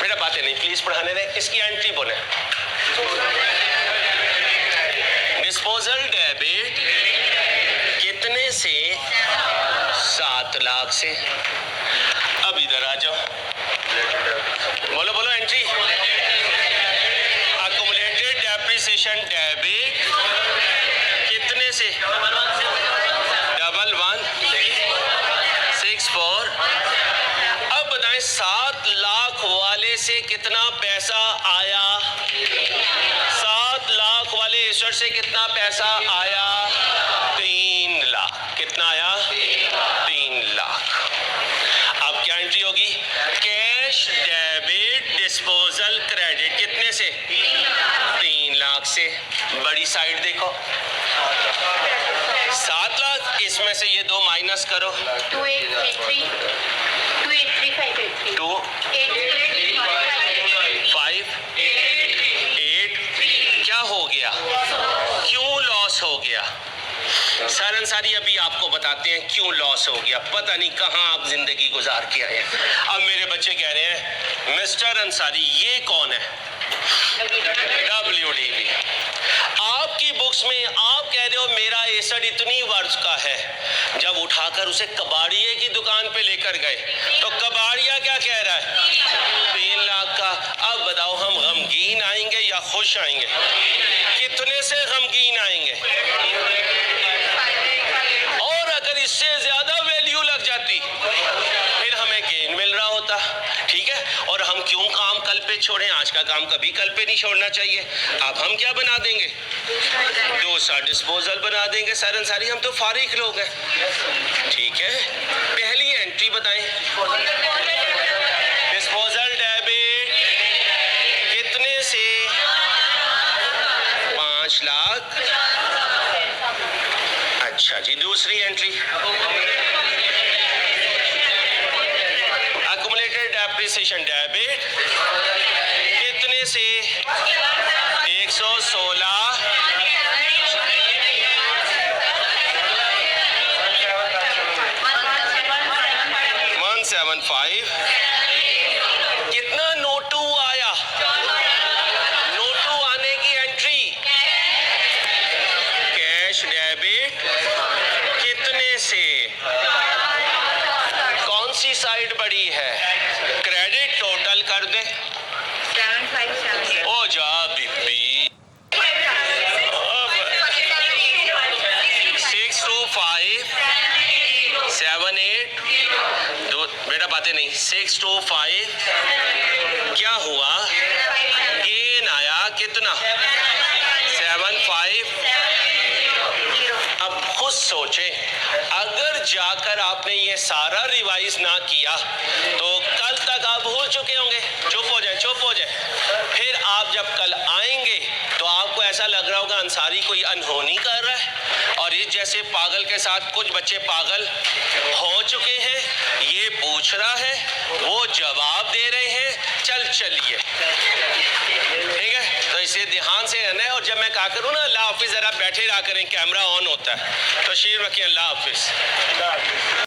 Speaker 1: बेटा बातें नहीं प्लीज पढ़ाने दें। इसकी एंट्री बोले, डिस्पोजल डेबिट कितने से 7 लाख से। अब इधर आ जाओ, बोलो बोलो एंट्री। अक्यूमुलेटेड डेप्रिसिएशन डेबिट कितने से 1164। अब बताएं 7 लाख वाले से कितना पैसा आया? 7 लाख वाले ईश्वर से कितना पैसा आया? 3 लाख। कितना आया? 3 लाख। अब क्या एंट्री होगी? कैश डेबिट डिस्पोजल क्रेडिट कितने से? 3 लाख से। बड़ी साइड देखो, 7 लाख, इस इसमें से ये 2 माइनस करो।
Speaker 3: 2833 283583
Speaker 1: 2 5 8 क्या हो गया, क्यों लॉस हो गया? सर अंसारी अभी आपको बताते हैं क्यों लॉस हो गया। पता नहीं कहाँ आप जिंदगी गुजार के आए हैं। अब मेरे बच्चे कह रहे हैं मिस्टर अंसारी ये कौन है? WDB। आपकी बुक्स में आप कह रहे हो मेरा एसड इतनी वर्ष का है, जब उठाकर उसे कबाड़िए की दुकान पे लेकर गए तो कबाड़िया क्या कह रहा है? 3 लाख का। अब बताओ हम गमगीन आएंगे या खुश आएंगे? कितने से गमगीन आएंगे? और अगर इससे ज्यादा वैल्यू लग जाती फिर हमें गेन मिल रहा होता। ठीक है, और हम क्यों काम कल पे छोड़ें? आज का काम कभी कल पे नहीं छोड़ना चाहिए। अब हम क्या बना देंगे? दूसरा डिस्पोजल बना देंगे। सर अंसारी हम तो फारिग लोग हैं। ठीक है, पहली एंट्री बताएं। डिस्पोजल डेबिट कितने से? 5 लाख। अच्छा जी, दूसरी एंट्री एक्युमुलेटेड डेप्रिसिएशन डेबिट कितने से? 116। 175। कितना नोटू आया? नोटू आने की एंट्री कैश डेबिट कितने से? कौन सी साइड बड़ी है? क्रेडिट टोटल कर दे।
Speaker 3: 757
Speaker 1: ओ जा बिप्पी। 625 78 दो बेटा बातें नहीं। 625 क्या हुआ? गेन आया कितना? 75। अब खुद सोचे, अगर जाकर आपने ये सारा रिवाइज ना किया तो कल तक आप भूल चुके होंगे। चुप हो जाए, चुप हो जाए। फिर आप जब कल आएंगे तो आपको ऐसा लग रहा होगा अंसारी कोई अनहोनी कर रहा है, और इस जैसे पागल के साथ कुछ बच्चे पागल हो चुके हैं। ये पूछ रहा है, वो जवाब दे रहे हैं। चलिए ठीक है, तो इसे ध्यान से रहना है। और जब मैं कहा करूँ ना अल्लाह हाफिज, जरा बैठे रहा करें, कैमरा ऑन होता है। तो शीर रखिए, अल्लाह हाफिज।